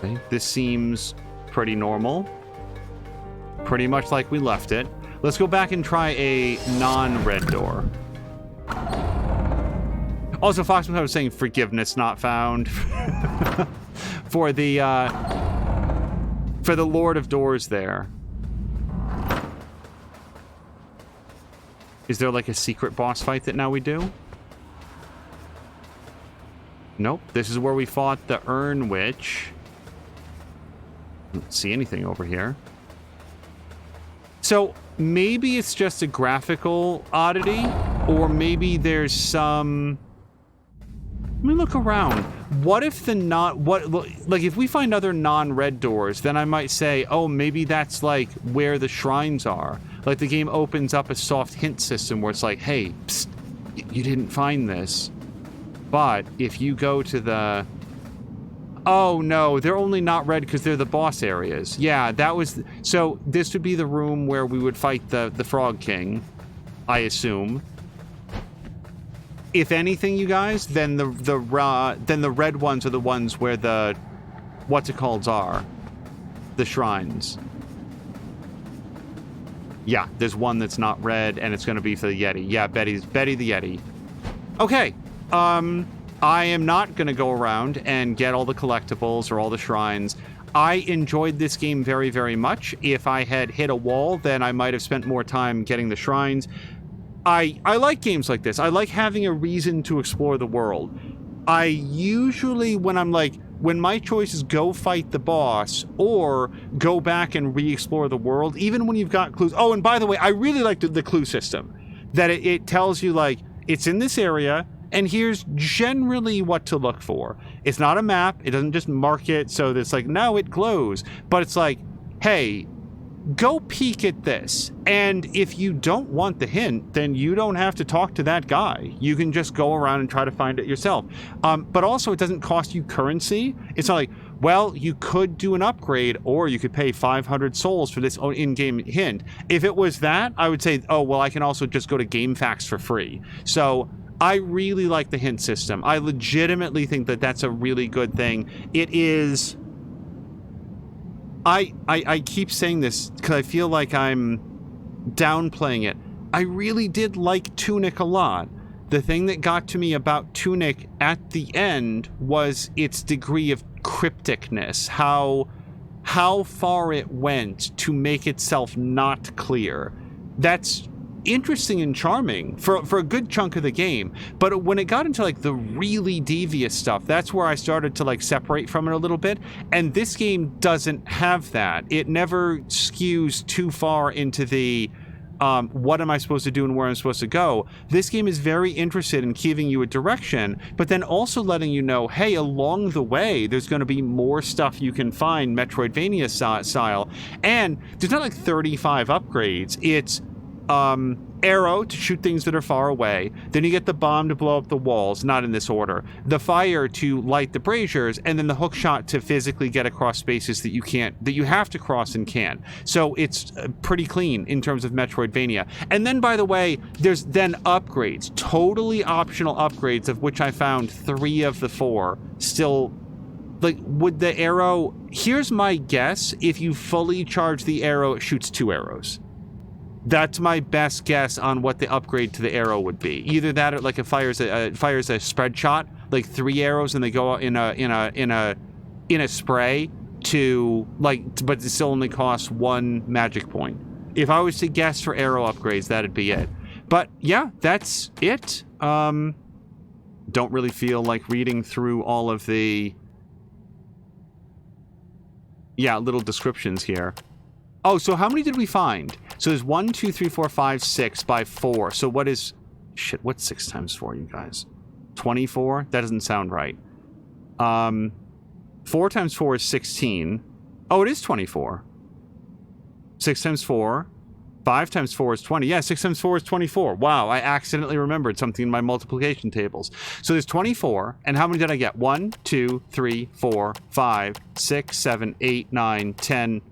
Okay, this seems pretty normal. Pretty much like we left it. Let's go back and try a non-red door. Also, Foxman was saying forgiveness not found for the Lord of Doors there. Is there like a secret boss fight that now we do? Nope. This is where we fought the Urn Witch. Don't see anything over here. So maybe it's just a graphical oddity, or maybe there's some... Let me look around. What if if we find other non-red doors, then I might say, oh, maybe that's like where the shrines are. Like the game opens up a soft hint system where it's like, hey, psst, you didn't find this. But if you go to the... Oh, no, they're only not red because they're the boss areas. Yeah, that was... So this would be the room where we would fight the Frog King, I assume. If anything, you guys, then the red ones are the ones where the... What's-it-calls are. The shrines. Yeah, there's one that's not red, and it's going to be for the Yeti. Yeah, Betty the Yeti. Okay, I am not going to go around and get all the collectibles or all the shrines. I enjoyed this game very, very much. If I had hit a wall, then I might have spent more time getting the shrines. I like games like this. I like having a reason to explore the world. I usually, when my choice is go fight the boss or go back and re-explore the world, even when you've got clues. Oh, and by the way, I really like the clue system. That it tells you, like, it's in this area, and here's generally what to look for. It's not a map. It doesn't just mark it so that it's like, no, it glows. But it's like, hey, go peek at this. And if you don't want the hint, then you don't have to talk to that guy. You can just go around and try to find it yourself. But also, it doesn't cost you currency. It's not like, well, you could do an upgrade, or you could pay 500 souls for this in-game hint. If it was that, I would say, oh, well, I can also just go to GameFAQs for free. So I really like the hint system. I legitimately think that that's a really good thing. It is... I keep saying this because I feel like I'm downplaying it. I really did like Tunic a lot. The thing that got to me about Tunic at the end was its degree of crypticness, how far it went to make itself not clear. That's interesting and charming for a good chunk of the game, but when it got into like the really devious stuff, that's where I started to like separate from it a little bit. And this game doesn't have that. It never skews too far into the what am I supposed to do and where I'm supposed to go. This game is very interested in giving you a direction, but then also letting you know, hey, along the way, there's going to be more stuff you can find Metroidvania style. And there's not like 35 upgrades. It's arrow to shoot things that are far away. Then you get the bomb to blow up the walls, not in this order. The fire to light the braziers, and then the hook shot to physically get across spaces that you have to cross and can't. So it's pretty clean in terms of Metroidvania. And then, by the way, there's then upgrades, totally optional upgrades, of which I found 3 of the 4 still. Like, would the arrow... Here's my guess. If you fully charge the arrow, it shoots 2 arrows. That's my best guess on what the upgrade to the arrow would be. Either that, or like it fires a spread shot, like 3 arrows, and they go out in a spray to like, but it still only costs 1 magic point. If I was to guess for arrow upgrades, that'd be it. But yeah, that's it. Don't really feel like reading through all of the little descriptions here. Oh, so how many did we find? So there's 1, 2, 3, 4, 5, 6 by 4. So what is... Shit, what's 6 times 4, you guys? 24? That doesn't sound right. 4 times 4 is 16. Oh, it is 24. 6 times 4. 5 times 4 is 20. Yeah, 6 times 4 is 24. Wow, I accidentally remembered something in my multiplication tables. So there's 24. And how many did I get? 1, 2, 3, 4, 5, 6, 7, 8, 9, 10...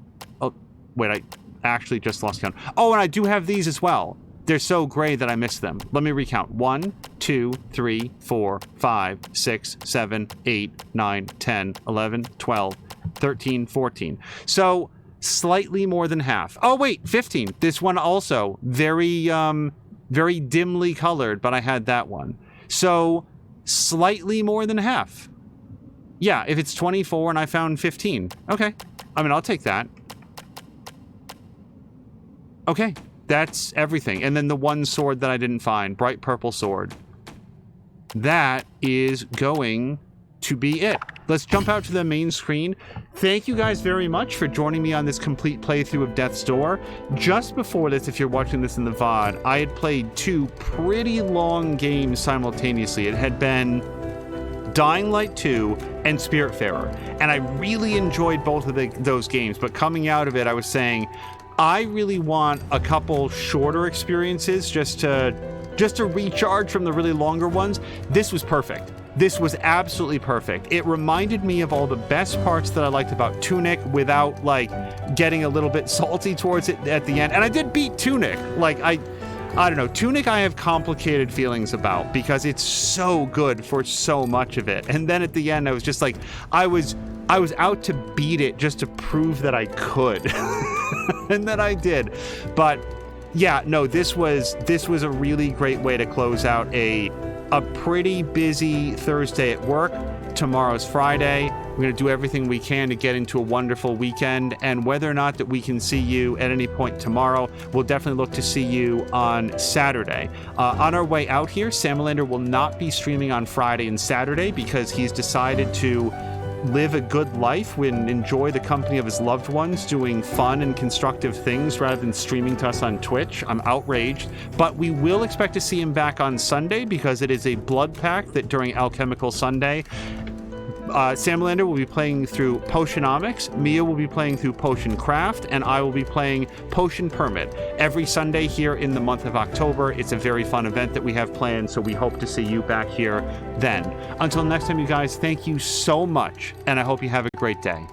Oh, wait, I actually just lost count. Oh, and I do have these as well. They're so gray that I missed them. Let me recount. 1, 2, 3, 4, 5, 6, 7, 8, 9, 10, 11, 12, 13, 14. So slightly more than half. Oh, wait, 15. This one also very dimly colored, but I had that one. So slightly more than half. Yeah, if it's 24 and I found 15. Okay. I mean, I'll take that. Okay, that's everything. And then the one sword that I didn't find, bright purple sword. That is going to be it. Let's jump out to the main screen. Thank you guys very much for joining me on this complete playthrough of Death's Door. Just before this, if you're watching this in the VOD, I had played 2 pretty long games simultaneously. It had been Dying Light 2 and Spiritfarer. And I really enjoyed both of those games, but coming out of it, I was saying, I really want a couple shorter experiences just to recharge from the really longer ones. This was perfect. This was absolutely perfect. It reminded me of all the best parts that I liked about Tunic without like getting a little bit salty towards it at the end. And I did beat Tunic. Like I don't know, Tunic I have complicated feelings about because it's so good for so much of it. And then at the end I was just like, I was out to beat it just to prove that I could. And that I did. But yeah, no, this was a really great way to close out a pretty busy Thursday at work. Tomorrow's Friday. We're going to do everything we can to get into a wonderful weekend, and whether or not that we can see you at any point tomorrow, we'll definitely look to see you on Saturday. On our way out here, Samalander will not be streaming on Friday and Saturday because he's decided to live a good life and enjoy the company of his loved ones doing fun and constructive things rather than streaming to us on Twitch. I'm outraged, but we will expect to see him back on Sunday because it is a blood pack that during Alchemical Sunday, Samalander will be playing through Potionomics, Mia will be playing through Potion Craft, and I will be playing Potion Permit every Sunday here in the month of October. It's a very fun event that we have planned, so we hope to see you back here then. Until next time, you guys, thank you so much, and I hope you have a great day.